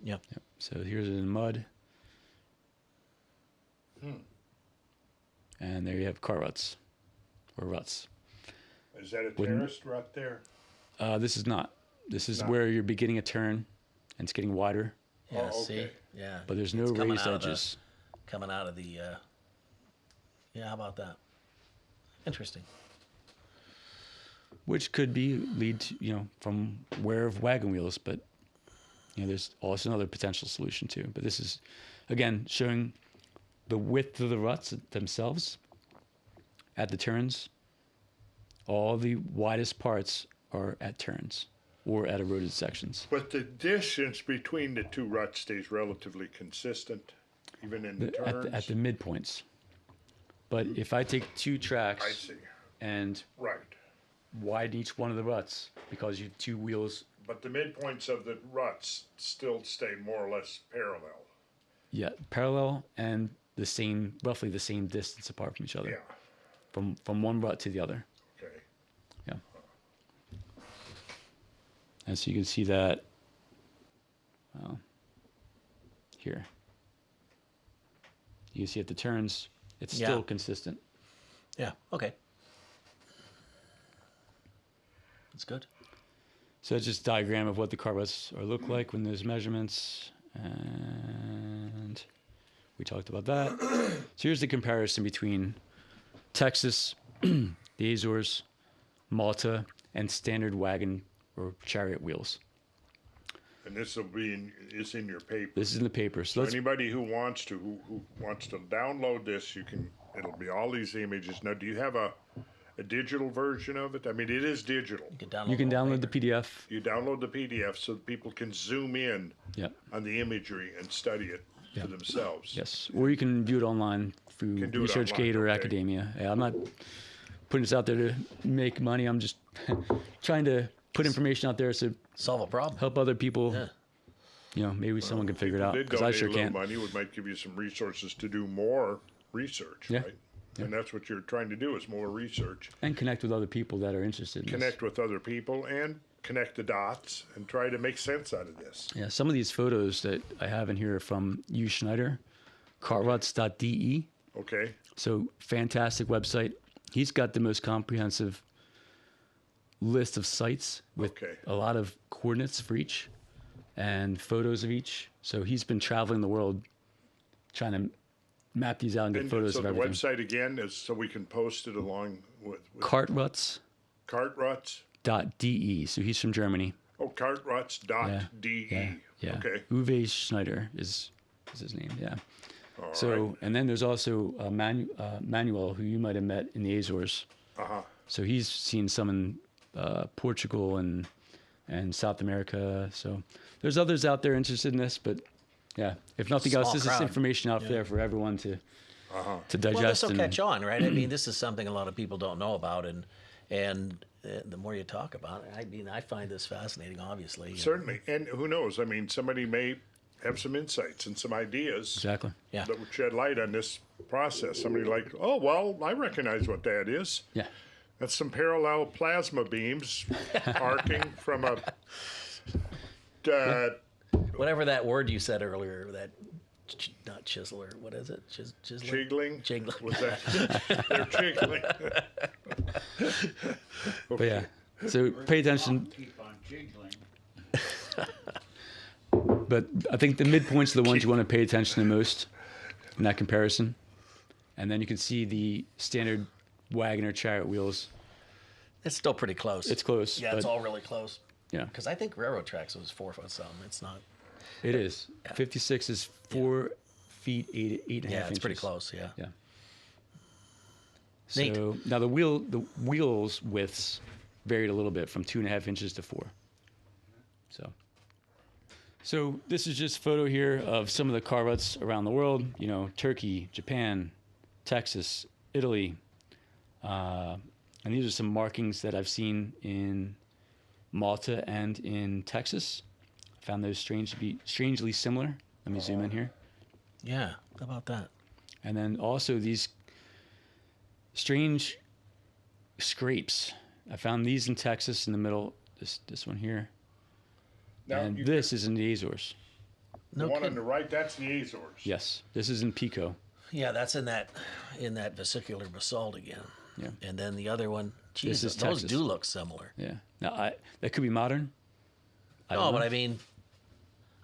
Yep. So here's it in mud. And there you have cart ruts, or ruts. Is that a terraced rut there? This is not. This is where you're beginning a turn, and it's getting wider. Yeah. Oh, See. okay. Yeah. But there's no It's coming raised out of the- edges. Coming out of the. Yeah. How about that? Interesting. Which could lead to, from wear of wagon wheels, but there's also another potential solution too. But this is, again, showing the width of the ruts themselves at the turns, all the widest parts are at turns or at eroded sections. But the distance between the two ruts stays relatively consistent, even in the turns. At the midpoints. But if I take two tracks I see. and Right. widen each one of the ruts, because you have two wheels, But the midpoints of the ruts still stay more or less parallel. yeah, parallel and roughly the same distance apart from each other. Yeah. From one rut to the other. Okay. Yeah. And so you can see that here. You can see at the turns, it's Yeah. still consistent. Yeah. Okay. That's good. So it's just a diagram of what the car ruts look like when there's measurements. And we talked about that. So here's the comparison between Texas, the Azores, Malta, and standard wagon or chariot wheels. And this will be is in your paper. This is in the paper. So let's, Anybody who wants to download this, it'll be all these images. Now, do you have a digital version of it? I mean, it is digital. you can download the PDF. You download the PDF so that people can zoom in Yep. on the imagery and study it for themselves. Yes. Or you can view it online through Can do it ResearchGate online, or okay. academia. Yeah, I'm not putting this out there to make money. I'm just trying to put information out there to Solve a problem. help other people. Yeah. You know, maybe someone can figure it out Did because I donate sure a little can't. money, it might give you some resources to do more research, Yeah. right? And that's what you're trying to do is more research. And connect with other people that are interested in Connect with other people and connect the dots and try to make sense out of this. this. Yeah, some of these photos that I have in here are from Hugh Schneider, cartruts.de. Okay? So fantastic website. He's got the most comprehensive list of sites with Okay. a lot of coordinates for each and photos of each. So he's been traveling the world trying to map these out and get And photos so of the everything. website again is so we can post it along with Cartruts.de. Cart Ruts. So he's from Germany. Oh, cartruts.de. Yeah. Okay. Uwe Schneider is his name. Yeah. All So, right. and then there's also Manuel, who you might have met in the Azores. Uh-huh. So he's seen some in Portugal and South America. So there's others out there interested in this, but yeah, if nothing else, Small this is crowd. information out there for everyone to digest. Well, this will and, catch on, right? I mean, this is something a lot of people don't know about, and the more you talk about it, I mean, I find this fascinating, obviously. Certainly. And who knows? I mean, somebody may have some insights and some ideas Exactly. Yeah. that would shed light on this process. Somebody like, oh, well, I recognize what that is. Yeah. That's some parallel plasma beams arcing from a Whatever that word you said earlier, that not chiseler, what is it? Chiseler? jiggling. Jiggling. Was that? They're jiggling. But yeah, so pay attention. Keep on jiggling. But I think the midpoints are the ones you want to pay attention to most in that comparison. And then you can see the standard wagon or chariot wheels. It's still pretty close. It's close. Yeah, but it's all really close. Yeah, Because I think railroad tracks was 4 foot something. It's not. it is. 56 is 4 feet, 8.5 Yeah, inches. it's pretty close. Yeah. Yeah. Neat. So now the wheels widths varied a little bit from 2.5 inches to 4. So this is just a photo here of some of the car ruts around the world. You know, Turkey, Japan, Texas, Italy, and these are some markings that I've seen in Malta and in Texas. I found those strangely similar. Let me zoom in here. Yeah. How about that? And then also these strange scrapes. I found these in Texas in the middle. This one here, Now, and you- this is in the Azores. the No one on kidding. the right, that's the Azores. Yes, this is in Pico. Yeah, that's in that vesicular basalt again. Yeah. And then the other one, This geez, is those Texas. do look similar. Yeah. Now that could be modern. I No, don't but know. I mean,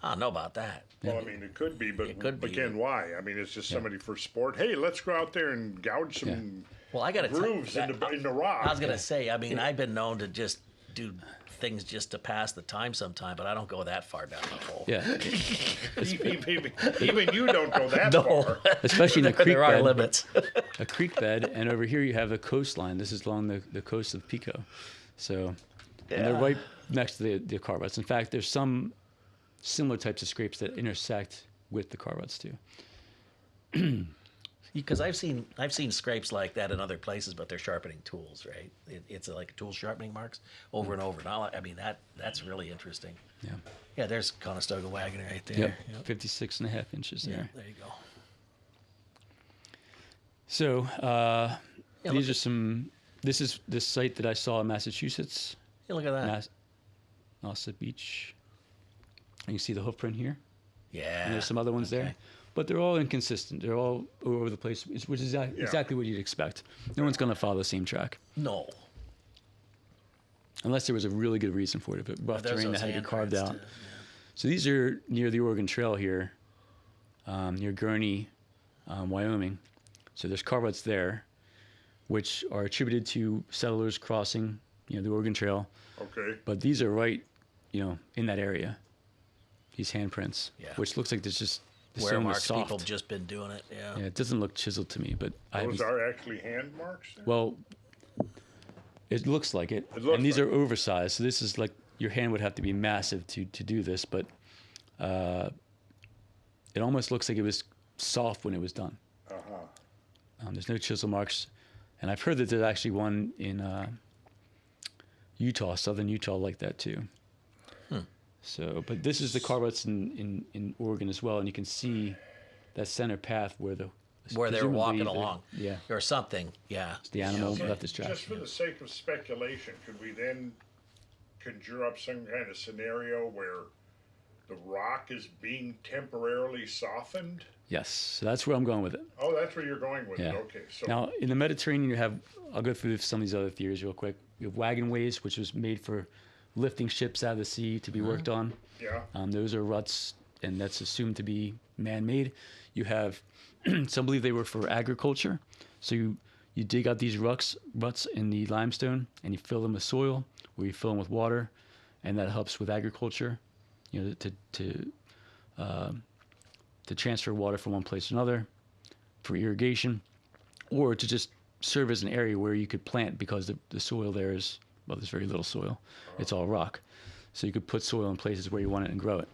I don't know about that. Well, I mean, it could be, but It could be. again, why? I mean, it's just somebody for sport. Hey, let's go out there and gouge some Well, I got to grooves in the rock. I was gonna say, I mean, I've been known to just do things just to pass the time sometime, but I don't go that far down the hole. Yeah, Even you don't go that far. especially in a creek There are bed. limits. A creek bed, and over here you have a coastline. This is along the coast of Pico. So, and they're right next to the Cart Ruts. In fact, there's some similar types of scrapes that intersect with the Cart Ruts too. Because I've seen scrapes like that in other places, but they're sharpening tools, right? It's like tool sharpening marks over and over. And I mean, that's really interesting. Yeah. Yeah, there's Conestoga wagon right there. Yep. Yep. 56.5 inches Yeah, there. there you go. So Yeah, these are some. This is the site that I saw in Massachusetts, Yeah, look at that. Nauset Beach. And you see the hoof print here, Yeah. and there's some other ones there, but they're all inconsistent. They're all all over the place, which is exactly what you'd expect. No one's going to follow the same track No. unless there was a really good reason for it. If it rough There's terrain that those had to be carved handprints, out. too. So these are near the Oregon Trail here, near Gurnee, Wyoming. So there's Cart Ruts there, which are attributed to settlers crossing, the Oregon Trail. Okay. But these are right, in that area. These handprints, Yeah. which looks like there's just the Where stone was marks soft. people just been doing it. Yeah. Yeah, it doesn't look chiseled to me, but Those are actually hand marks? There? well, it looks like it. It looks And these like are oversized, so this is like your hand would have to be massive to do this, but it almost looks like it was soft when it was done. There's no chisel marks, and I've heard that there's actually one in Utah, southern Utah, like that too. So, but this is the Cart Ruts in Oregon as well, and you can see that center path where they're presumably walking along. Yeah, Or something. Yeah. the animal So left his track. just for the sake of speculation, could we then conjure up some kind of scenario where the rock is being temporarily softened? Yes, so that's where I'm going with it. Oh, that's where you're going with Yeah. it. Okay. So Now, in the Mediterranean, I'll go through some of these other theories real quick. You have wagon ways, which was made for lifting ships out of the sea to be worked on. yeah. Those are ruts, and that's assumed to be man-made. You have, some believe they were for agriculture. So you dig out these ruts in the limestone, and you fill them with soil, or you fill them with water, and that helps with agriculture, to transfer water from one place to another for irrigation, or to just serve as an area where you could plant, because the soil there is, there's very little soil. It's all rock. So you could put soil in places where you want it and grow it.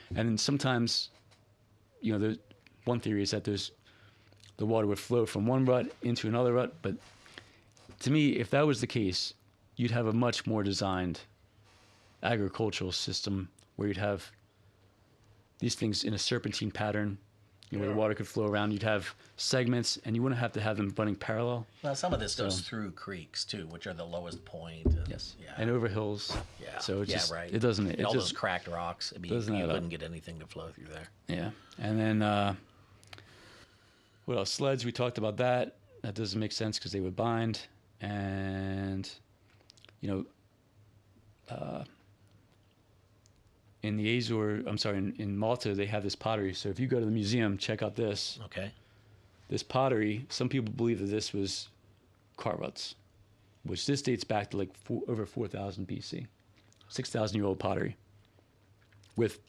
And then sometimes, one theory is that the water would flow from one rut into another rut. But to me, if that was the case, you'd have a much more designed agricultural system where you'd have these things in a serpentine pattern, where the water could flow around. You'd have segments, and you wouldn't have to have them running parallel. Well, some of this goes through creeks too, which are the lowest point. And, Yes. Yeah. And over hills. Yeah. So it just, right. it doesn't, And it all just, those cracked rocks. I mean, you doesn't add up. couldn't get anything to flow through there. yeah. And then, what else? Sleds, we talked about that. That doesn't make sense because they would bind. And, in the in Malta, they have this pottery. So if you go to the museum, check out this. Okay. This pottery, some people believe that this was Cart Ruts, which this dates back to over 4,000 BC, 6,000-year-old pottery with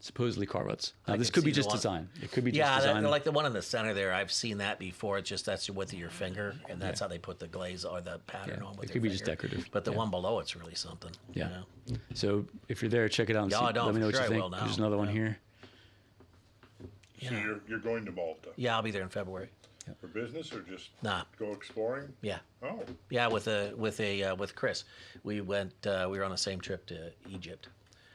supposedly Cart Ruts. Now, I this can could be see the just one- design. It could be just Yeah, design. like the one in the center there. I've seen that before. It's just that's the width of your finger, and that's how they put the glaze or the pattern Yeah, on. it With could their be just finger. decorative, But the yeah. one below it's really something. Yeah. You know? So if you're there, check it out and Yeah, see. I know, Let me know for what sure you I think. will now. There's another one Yeah. here. So you're going to Malta Yeah, I'll be there in February. for business or just Nah. go exploring? Yeah. Oh, Yeah, with Chris, we went. We were on the same trip to Egypt,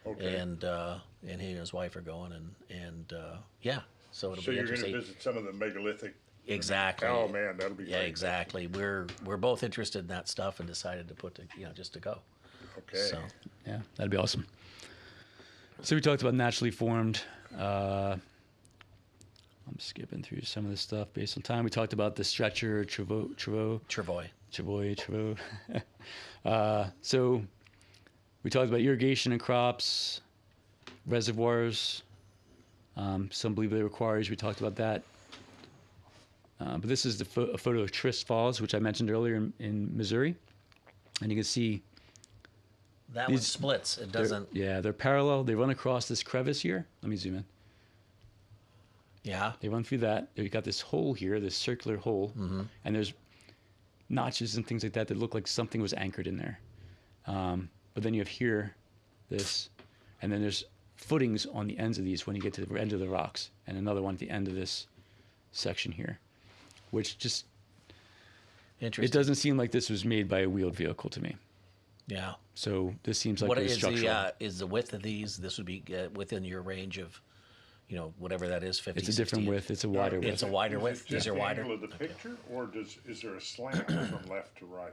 okay. and he and his wife are going, and yeah, so it'll So be you're going interesting. to visit some of the megalithic. Exactly. Oh man, that'll be Yeah, great. exactly. We're both interested in that stuff, and decided to just to go. Okay. So Yeah, that'd be awesome. So we talked about naturally formed. I'm skipping through some of this stuff based on time. We talked about the stretcher, Travois. Travois. So we talked about irrigation and crops, reservoirs. Some believe they were quarries. We talked about that. But this is a photo of Trist Falls, which I mentioned earlier in Missouri. And you can see That one splits. It doesn't. They're parallel. They run across this crevice here. Let me zoom in. Yeah. They run through that. You got this hole here, this circular hole, and there's notches and things like that that look like something was anchored in there. But then you have here this, and then there's footings on the ends of these when you get to the end of the rocks, and another one at the end of this section here, which just, Interesting. it doesn't seem like this was made by a wheeled vehicle to me. Yeah. So this seems like What it was is structural. is the width of these? This would be within your range of, whatever that is, 50, It's a different 60. width. It's a wider width. It's a wider width. Just These are the wider. angle of the picture, or is there a slant from left to right,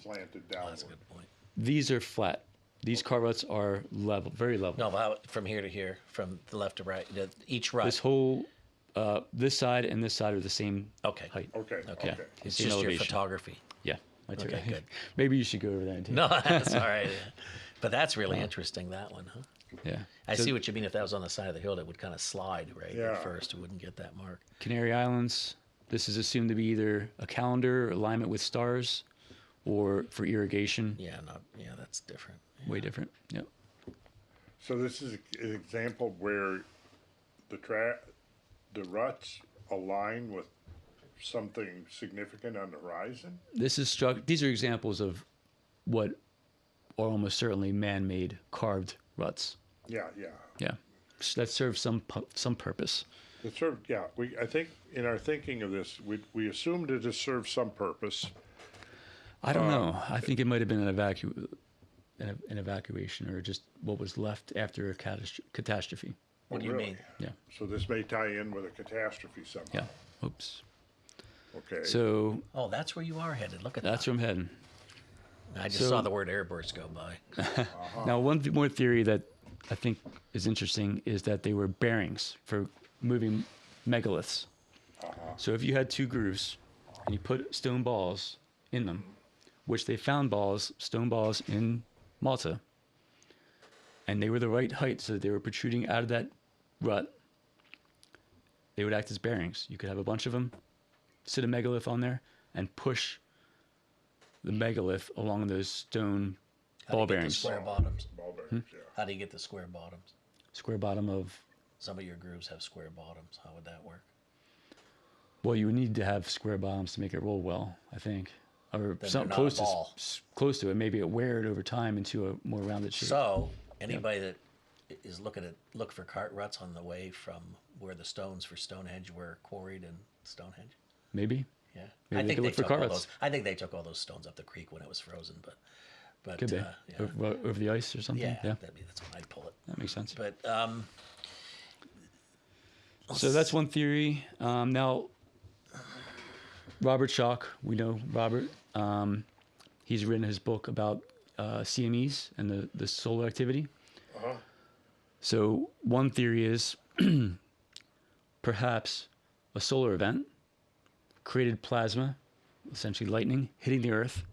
slanted downward? That's a good point. These are flat. These car ruts are level, very level. No, but from here to here, from the left to right, each rut. This whole, this side and this side are the same Okay. height. Okay. Okay. Okay. It's Same just your elevation. photography. Yeah. Okay, good. Maybe you should go over there and take No, that's all right. But that's really interesting, that one, huh? Yeah. I So see what you mean. If that was on the side of the hill, it would kind of slide, right? Yeah. At first, it wouldn't get that mark. Canary Islands, this is assumed to be either a calendar, alignment with stars, or for irrigation. Yeah, that's different. Way different. Yep. So this is an example where the ruts align with something significant on the horizon. These are examples of what are almost certainly man-made carved ruts. Yeah. Yeah. That serve some purpose. It served. Yeah. I think in our thinking of this, we assumed it has served some purpose. I don't know. I think it might have been an evacuation, or just what was left after a catastrophe. What do you Really? mean? Yeah. So this may tie in with a catastrophe somehow. Yeah. Oops. Okay. So Oh, that's where you are headed. Look at that's that. where I'm heading. I just so- saw the word airburst go by. Now, one more theory that I think is interesting is that they were bearings for moving megaliths. So if you had two grooves and you put stone balls in them, which they found stone balls in Malta, and they were the right height so that they were protruding out of that rut, they would act as bearings. You could have a bunch of them, sit a megalith on there, and push the megalith along those stone How do ball you get the bearings. square bottoms? Ball bearings, yeah. How do you get the square bottoms? Square bottom of, Some of your grooves have square bottoms. How would that work? well, you would need to have square bottoms to make it roll well, I think. Or they're something not close a to, ball. close to it. Maybe it weared over time into a more rounded shape. So anybody that is look for cart ruts on the way from where the stones for Stonehenge were quarried in Stonehenge. Maybe. Yeah, Maybe I they think could they look for took all cart those. ruts. I think they took all those stones up the creek when it was frozen, but Could be. yeah, Over the ice or something. yeah, Yeah. that's when I'd pull it. That makes sense. But So that's one theory. Now, Robert Schoch, we know Robert. He's written his book about CMEs and the solar activity. So one theory is perhaps a solar event created plasma, essentially lightning, hitting the Earth,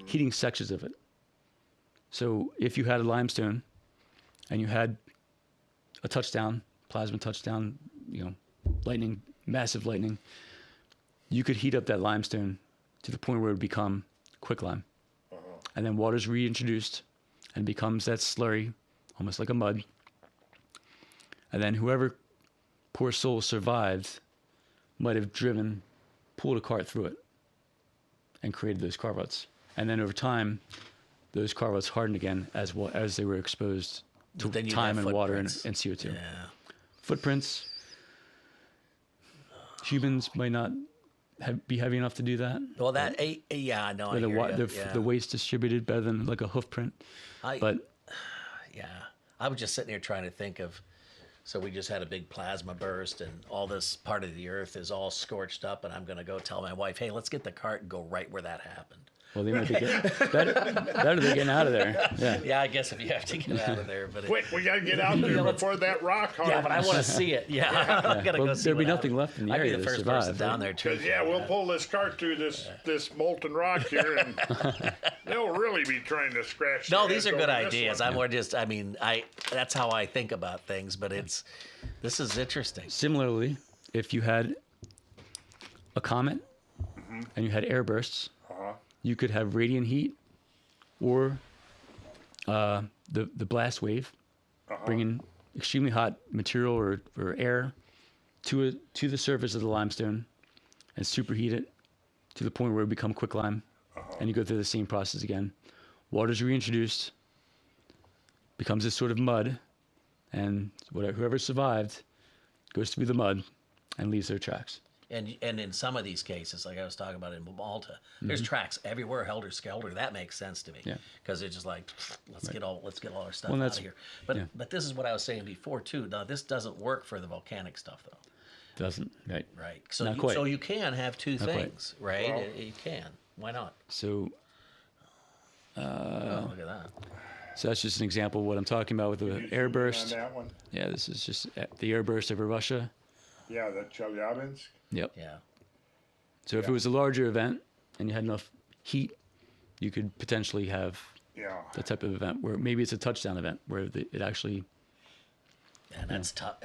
heating sections of it. So if you had a limestone and you had a touchdown, plasma touchdown, lightning, massive lightning, you could heat up that limestone to the point where it would become quicklime. And then water's reintroduced and becomes that slurry, almost like a mud. And then whoever, poor soul, survived might have pulled a cart through it and created those car ruts. And then over time, those car ruts hardened again as they were exposed to But then you'd time have and water and footprints. CO2. yeah, Footprints. Humans might not be heavy enough to do that. well, that yeah, I know. I Or hear ya, the waste distributed better than like a hoof print. But Yeah, I was just sitting here trying to think of. So we just had a big plasma burst, and all this part of the Earth is all scorched up, and I'm going to go tell my wife, "Hey, let's get the cart and go right where that happened." well, they might be better they're getting out of there. Yeah. Yeah, I guess if you have to get out of there, but Quick, we got to get out there before that rock yeah, but I hardens. want to see it. Yeah, I gotta Well, go see there'd be what nothing happened. left in the I'd area be the to first survive, person down right? there too. Because, yeah, we'll pull this cart through this molten rock here, and they'll really be trying to scratch. No, their these are heads good over this ideas. one. I'm more just. I mean, that's how I think about things. But this is interesting. Similarly, if you had a comet and you had air bursts, you could have radiant heat or the blast wave, bringing extremely hot material or air to the surface of the limestone and superheat it to the point where it become quicklime, and you go through the same process again. Water's reintroduced, becomes this sort of mud, and whoever survived goes through the mud and leaves their tracks. And in some of these cases, like I was talking about in Malta, there's tracks everywhere, helter skelter. That makes sense to me, because it's just like let's get all our stuff out of here. But this is what I was saying before too. Now this doesn't work for the volcanic stuff though. Doesn't, right? Right. So you can have two things, right? Well, you can. Why not? So look at that. So that's just an example of what I'm talking about with the airburst. On that one? Yeah, this is just the airburst over Russia. Yeah, the Chelyabinsk. Yep. Yeah. So if it was a larger event and you had enough heat, you could potentially have that type of event where maybe it's a touchdown event where it actually. And that's tough.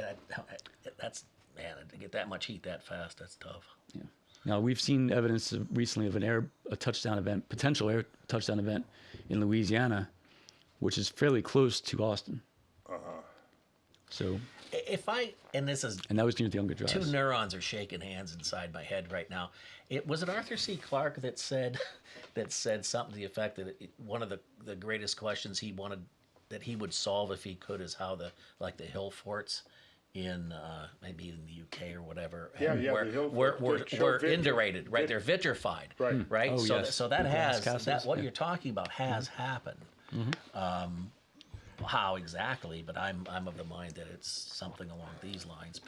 That's, man, to get that much heat that fast, that's tough. Yeah. Now we've seen evidence recently of a touchdown event, potential air touchdown event in Louisiana, which is fairly close to Austin. So. And that was near the Younger Drives. Two neurons are shaking hands inside my head right now. Was it Arthur C. Clarke that said something to the effect that one of the greatest questions he would solve if he could is how the hill forts in maybe in the UK or whatever were indurated, right? They're vitrified, right? Oh, yes. So that what you're talking about has happened. How exactly? But I'm of the mind that it's something along these lines.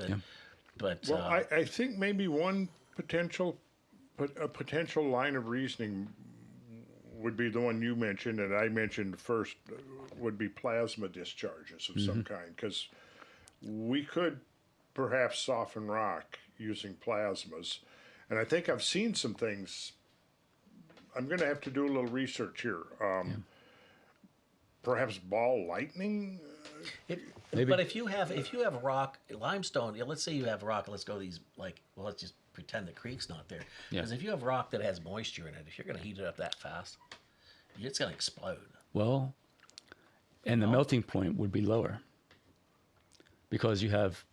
But I think maybe one potential line of reasoning would be the one you mentioned and I mentioned first, would be plasma discharges of some kind, because we could perhaps soften rock using plasmas, and I think I've seen some things. I'm going to have to do a little research here. Perhaps ball lightning. But if you have rock, limestone, let's say you have rock. Let's go these let's just pretend the creek's not there. Because if you have rock that has moisture in it, if you're going to heat it up that fast, it's going to explode. Well, and the melting point would be lower because you have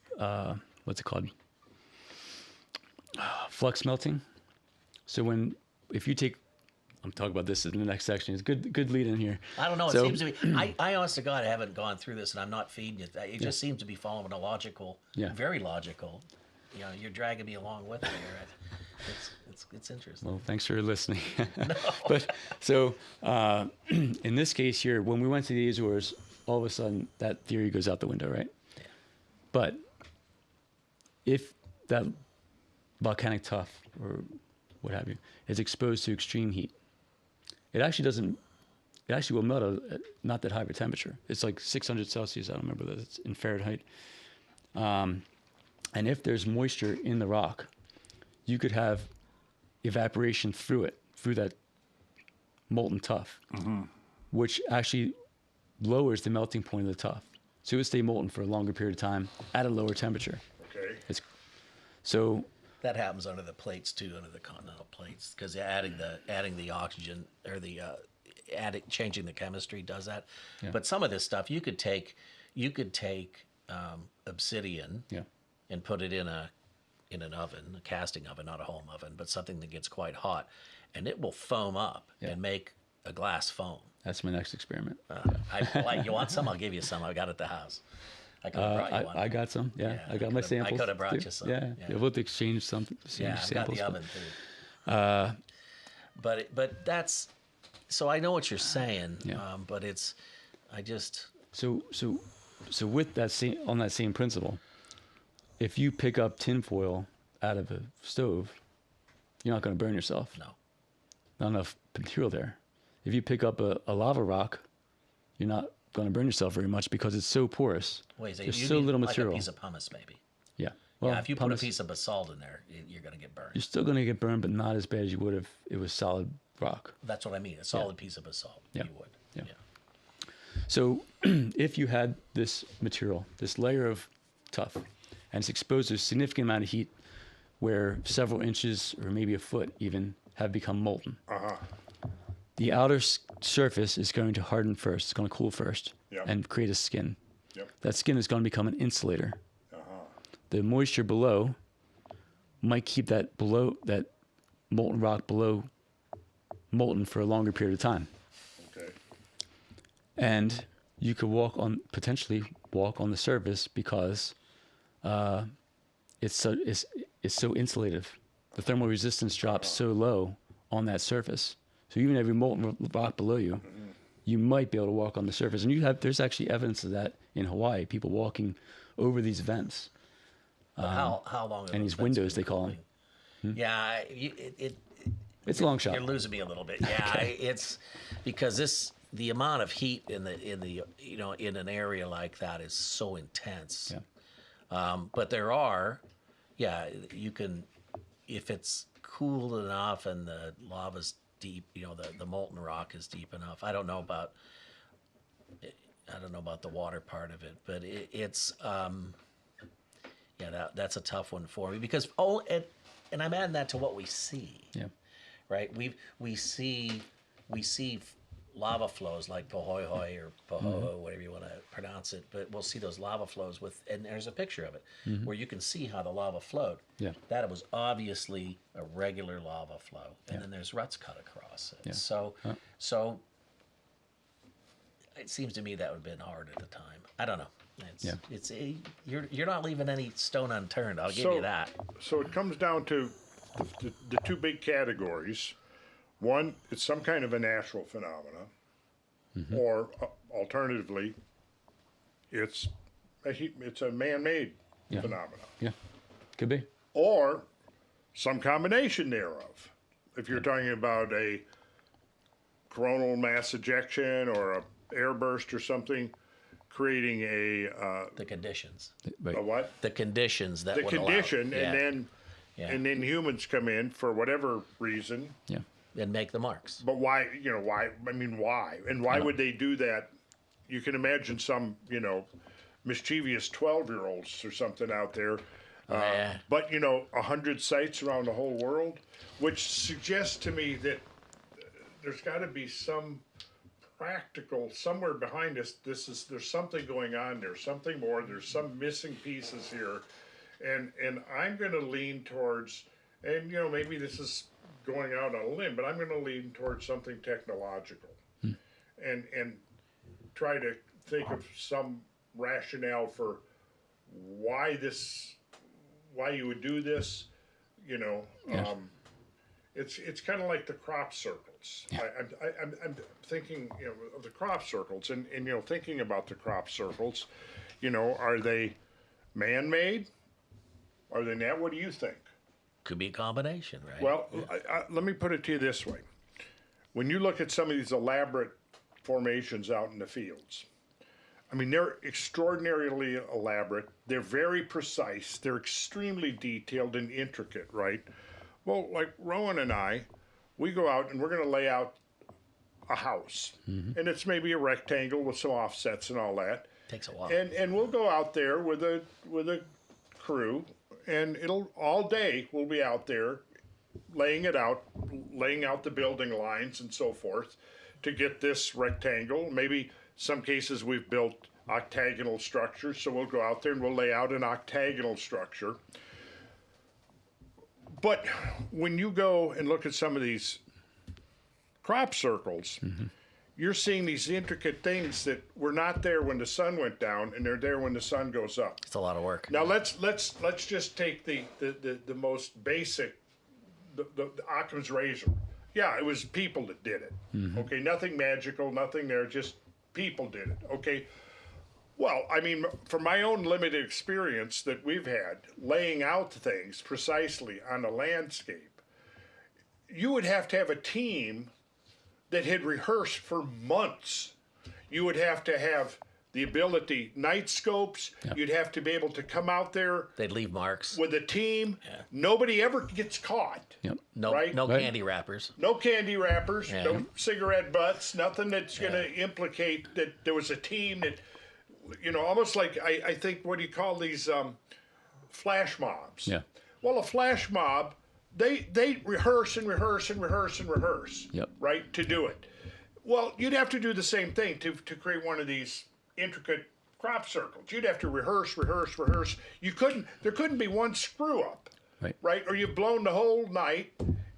what's it called? Flux melting. So if you take, I'm talking about this in the next section. It's good lead in here. I don't know. It seems to be. I honest to God, I haven't gone through this, and I'm not feeding you. It just seems to be following a logical, very logical. You're dragging me along with it here. It's interesting. Well, thanks for listening. But so in this case here, when we went to the Azores, all of a sudden that theory goes out the window, right? Yeah. But if that volcanic tuff or what have you is exposed to extreme heat, it actually will melt at not that high of a temperature. It's like 600 Celsius. I don't remember that. It's in Fahrenheit. And if there's moisture in the rock, you could have evaporation through that molten tuff, which actually lowers the melting point of the tuff. So it would stay molten for a longer period of time at a lower temperature. Okay. So that happens under the plates too, under the continental plates, because adding the oxygen or changing the chemistry does that. Yeah. But some of this stuff you could take obsidian and put it in an oven, a casting oven, not a home oven, but something that gets quite hot, and it will foam up and make a glass foam. That's my next experiment. You want some? I'll give you some. I got it at the house. I could have brought you one. I got some. Yeah, I got my samples. I could have brought you some. Yeah. We'll have to exchange something. I've got the oven too. But that's, so I know what you're saying. But I just. So with that on that same principle, if you pick up tinfoil out of a stove, you're not going to burn yourself. No. Not enough material there. If you pick up a lava rock, you're not going to burn yourself very much because it's so porous. There's so little material. Like a piece of pumice, maybe. Yeah. Well, if you put a piece of basalt in there, you're going to get burned. You're still going to get burned, but not as bad as you would if it was solid rock. That's what I mean. A solid piece of basalt. Yeah. You would. Yeah. So if you had this material, this layer of tuff, and it's exposed to a significant amount of heat where several inches or maybe a foot even have become molten. the outer surface is going to harden first. It's going to cool first Yep. and create a skin. Yep. That skin is going to become an insulator. Uh-huh. The moisture below might keep that molten rock below molten for a longer period of time. Okay. And you could potentially walk on the surface because it's so insulative. The thermal resistance drops so low on that surface. So even if you molten rock below you, you might be able to walk on the surface. And there's actually evidence of that in Hawaii. People walking over these vents. But how long? And these windows, they call them. Yeah, It's a long shot. You're losing me a little bit. Yeah, it's because the amount of heat in an area like that is so intense. Yeah. But you can, if it's cool enough and the lava's deep, the molten rock is deep enough. I don't know about the water part of it, but it's that's a tough one for me because and I'm adding that to what we see. Yeah. Right, we see lava flows like Pohoihoi or Pohoho, whatever you want to pronounce it, but we'll see those lava flows and there's a picture of it where you can see how the lava flowed. Yeah. That was obviously a regular lava flow, and then there's ruts cut across it. Yeah. So it seems to me that would have been hard at the time. I don't know. You're not leaving any stone unturned. I'll give you that. So it comes down to the two big categories. One, it's some kind of a natural phenomena, or alternatively, it's a man-made phenomena, Yeah. Could be. or some combination thereof. If you're talking about a coronal mass ejection or a airburst or something, creating The conditions. a what? The conditions that The would allow it. condition, Yeah. and then humans come in for whatever reason. Yeah. And make the marks. But why? Why? I mean, why? And why would they do that? You can imagine some, mischievous 12-year-olds or something out there. Yeah. But 100 sites around the whole world, which suggests to me that there's got to be some practical somewhere behind this. There's something going on there, something more. There's some missing pieces here, and I'm going to lean towards, and maybe this is going out on a limb, but I'm going to lean towards something technological, and try to think of some rationale for why you would do this. It's kind of like the crop circles. Yeah. I'm thinking of the crop circles, and thinking about the crop circles. Are they man-made? Are they not? What do you think? Could be a combination, right? Well, let me put it to you this way. When you look at some of these elaborate formations out in the fields, I mean, they're extraordinarily elaborate. They're very precise. They're extremely detailed and intricate, right? Well, like Rowan and I, we go out and we're going to lay out a house. And it's maybe a rectangle with some offsets and all that. Takes a while. And we'll go out there with a crew, and all day we'll be out there laying out the building lines and so forth to get this rectangle. Maybe some cases we've built octagonal structures, so we'll go out there and we'll lay out an octagonal structure. But when you go and look at some of these crop circles, you're seeing these intricate things that were not there when the sun went down, and they're there when the sun goes up. It's a lot of work. Now let's just take the most basic, the Occam's razor. Yeah, it was people that did it. Okay, nothing magical, nothing there, just people did it. Okay. Well, I mean, from my own limited experience that we've had laying out things precisely on a landscape, you would have to have a team that had rehearsed for months. You would have to have the ability, night scopes. Yep. You'd have to be able to come out there They'd leave marks. with a team. Yeah. Nobody ever gets caught. Yep. No, right? no Right. candy wrappers. No candy wrappers, Yeah. no cigarette butts, nothing that's going to implicate that there was a team that, almost like I think, what do you call these flash mobs? Yeah. Well, a flash mob they rehearse and rehearse and rehearse and rehearse, Yep. right, to do it. Well, you'd have to do the same thing to create one of these intricate crop circles. You'd have to rehearse. There couldn't be one screw up, Right. Or you've blown the whole night,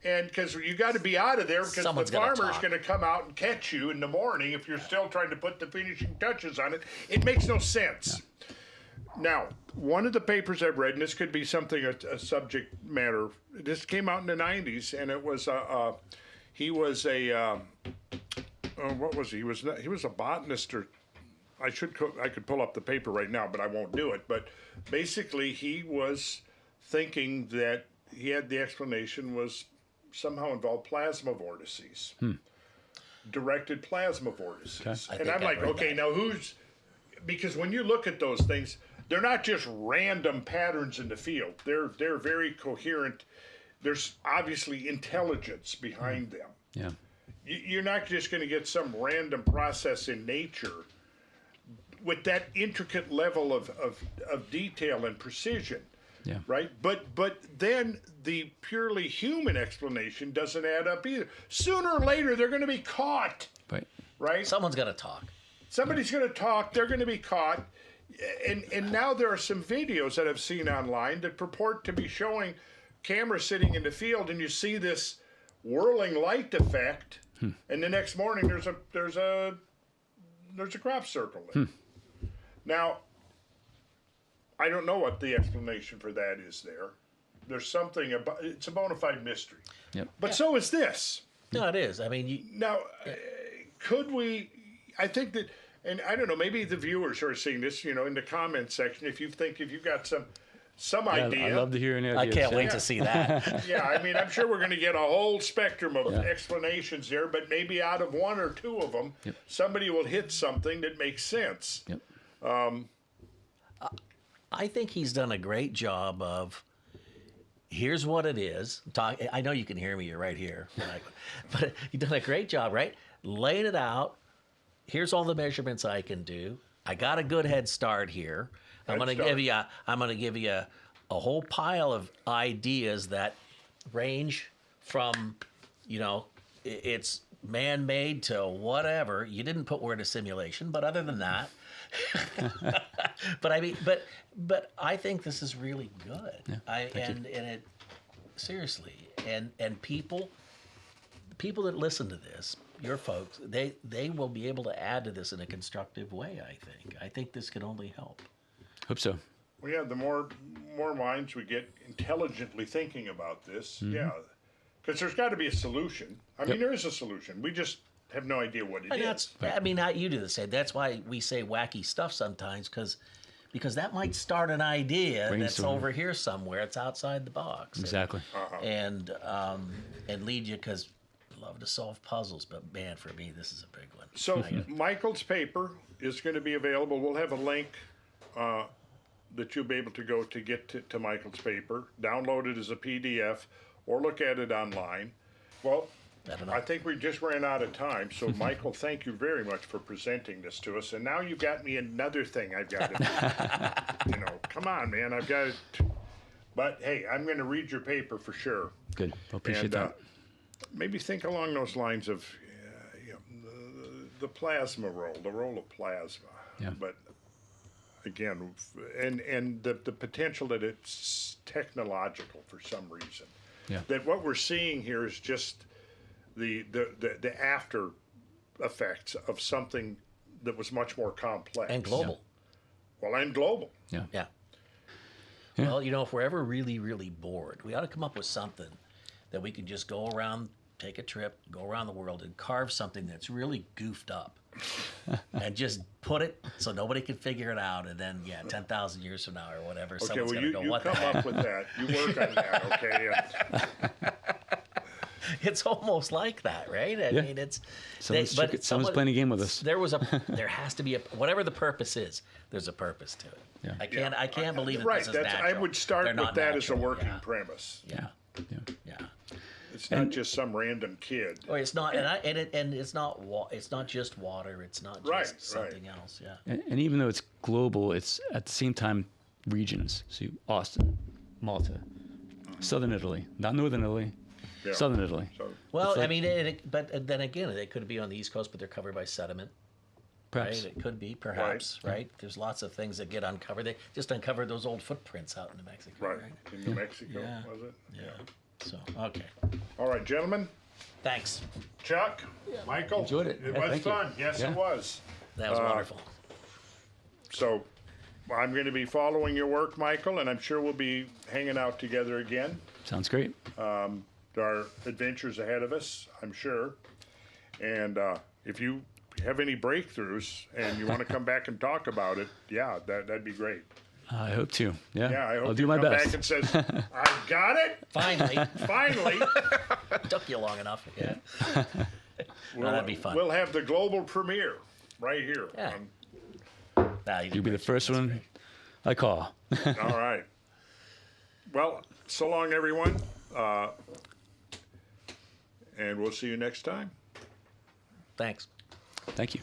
and because you got to be out of there because Someone's the gotta farmer's talk. going to come out and catch you in the morning if you're still trying to put the finishing touches on it. It makes no sense. Now, one of the papers I've read, and this could be something, a subject matter, this came out in the 90s, and it was, he was a, what was he? He was a botanist, or I could pull up the paper right now, but I won't do it. But basically, he was thinking that he had the explanation was somehow involved plasma vortices, directed plasma vortices. Okay. And I'm like, okay, now because when you look at those things, they're not just random patterns in the field. They're very coherent. There's obviously intelligence behind them. Yeah. You're not just going to get some random process in nature with that intricate level of detail and precision. Yeah. Right? But then the purely human explanation doesn't add up either. Sooner or later, they're going to be caught. Right. Right? Someone's got to talk. Somebody's going to talk. They're going to be caught. And now there are some videos that I've seen online that purport to be showing cameras sitting in the field, and you see this whirling light effect, and the next morning there's a crop circle there. Now, I don't know what the explanation for that is there. There's something about it's a bona fide mystery. Yep. But so is this. No, it is. I mean, Now, could we? I think that, and I don't know. Maybe the viewers are seeing this. In the comment section, if you've got some idea. I'd love to hear any I ideas. can't wait to see that. Yeah, I mean, I'm sure we're going to get a whole spectrum of explanations there, but maybe out of one or two of them, somebody will hit something that makes sense. Yep. I think he's done a great job of, here's what it is. I know you can hear me, you're right here. But he's done a great job, right? Laid it out. Here's all the measurements I can do. I got a good head start here. I'm going to give you a whole pile of ideas that range from, it's man-made to whatever. You didn't put word of simulation, but other than that, but I think this is really good. And it seriously, and people that listen to this, your folks, they will be able to add to this in a constructive way. I think this can only help. Hope so. Well, yeah, the more minds we get intelligently thinking about this, because there's got to be a solution. I mean, there is a solution. We just have no idea what it is. I mean, you do the same. That's why we say wacky stuff sometimes, because that might start an idea that's over here somewhere. It's outside the box. Exactly. And lead you, because I love to solve puzzles, but man, for me, this is a big one. So Michael's paper is going to be available. We'll have a link that you'll be able to go to get to Michael's paper, download it as a PDF, or look at it online. Well, I think we just ran out of time. So, Michael, thank you very much for presenting this to us. And now you've got me another thing I've got to do. Come on, man. I've got it. But, hey, I'm going to read your paper for sure. Good. I appreciate that. Maybe think along those lines of the plasma role, the role of plasma. Yeah. But, again, and the potential that it's technological for some reason. Yeah. That what we're seeing here is just the after effects of something that was much more complex. And global. Well, and global. Yeah. Well, if we're ever really, really bored, we ought to come up with something that we can just go around, take a trip, go around the world and carve something that's really goofed up and just put it so nobody can figure it out. And then, 10,000 years from now or whatever, Okay, someone's well, going to go, you what come the heck? up with that. You work on that, okay? It's almost like that, right? I mean, it's... Someone's playing a game with us. There has to be whatever the purpose is, there's a purpose to it. Yeah. I can't believe that Right, this is natural. I would start They're with not that as a natural. working premise. Yeah. It's not just some random kid. Or it's not, and it's not just water. It's not just something else. Yeah. And even though it's global, it's at the same time regions. So Austin, Malta, Southern Italy, not Northern Italy. Yeah. Southern Italy. So, Well, like- I mean, but then again, they could be on the East Coast, but they're covered by sediment. Perhaps. Right? It could be, perhaps, right? There's lots of things that get uncovered. They just uncovered those old footprints out in New Mexico, right. right? In New Mexico, Yeah. was it? Yeah. So, okay. All right, gentlemen. Thanks. Chuck, Michael. Enjoyed it. It Yeah, was thank you. fun. Yes, Yeah. it was. That was wonderful. So I'm going to be following your work, Michael, and I'm sure we'll be hanging out together again. Sounds great. There are adventures ahead of us, I'm sure. And if you have any breakthroughs and you want to come back and talk about it, yeah, that'd be great. I hope to. Yeah. Yeah, I hope I'll you do my come best. back and says, I got it. Finally. Finally. Took you long enough. Yeah. No, that'd be fun. We'll have the global premiere right here. Yeah. Nah, you did You'll be the great. first That's one great. I call. All right. Well, so long, everyone. And we'll see you next time. Thanks. Thank you.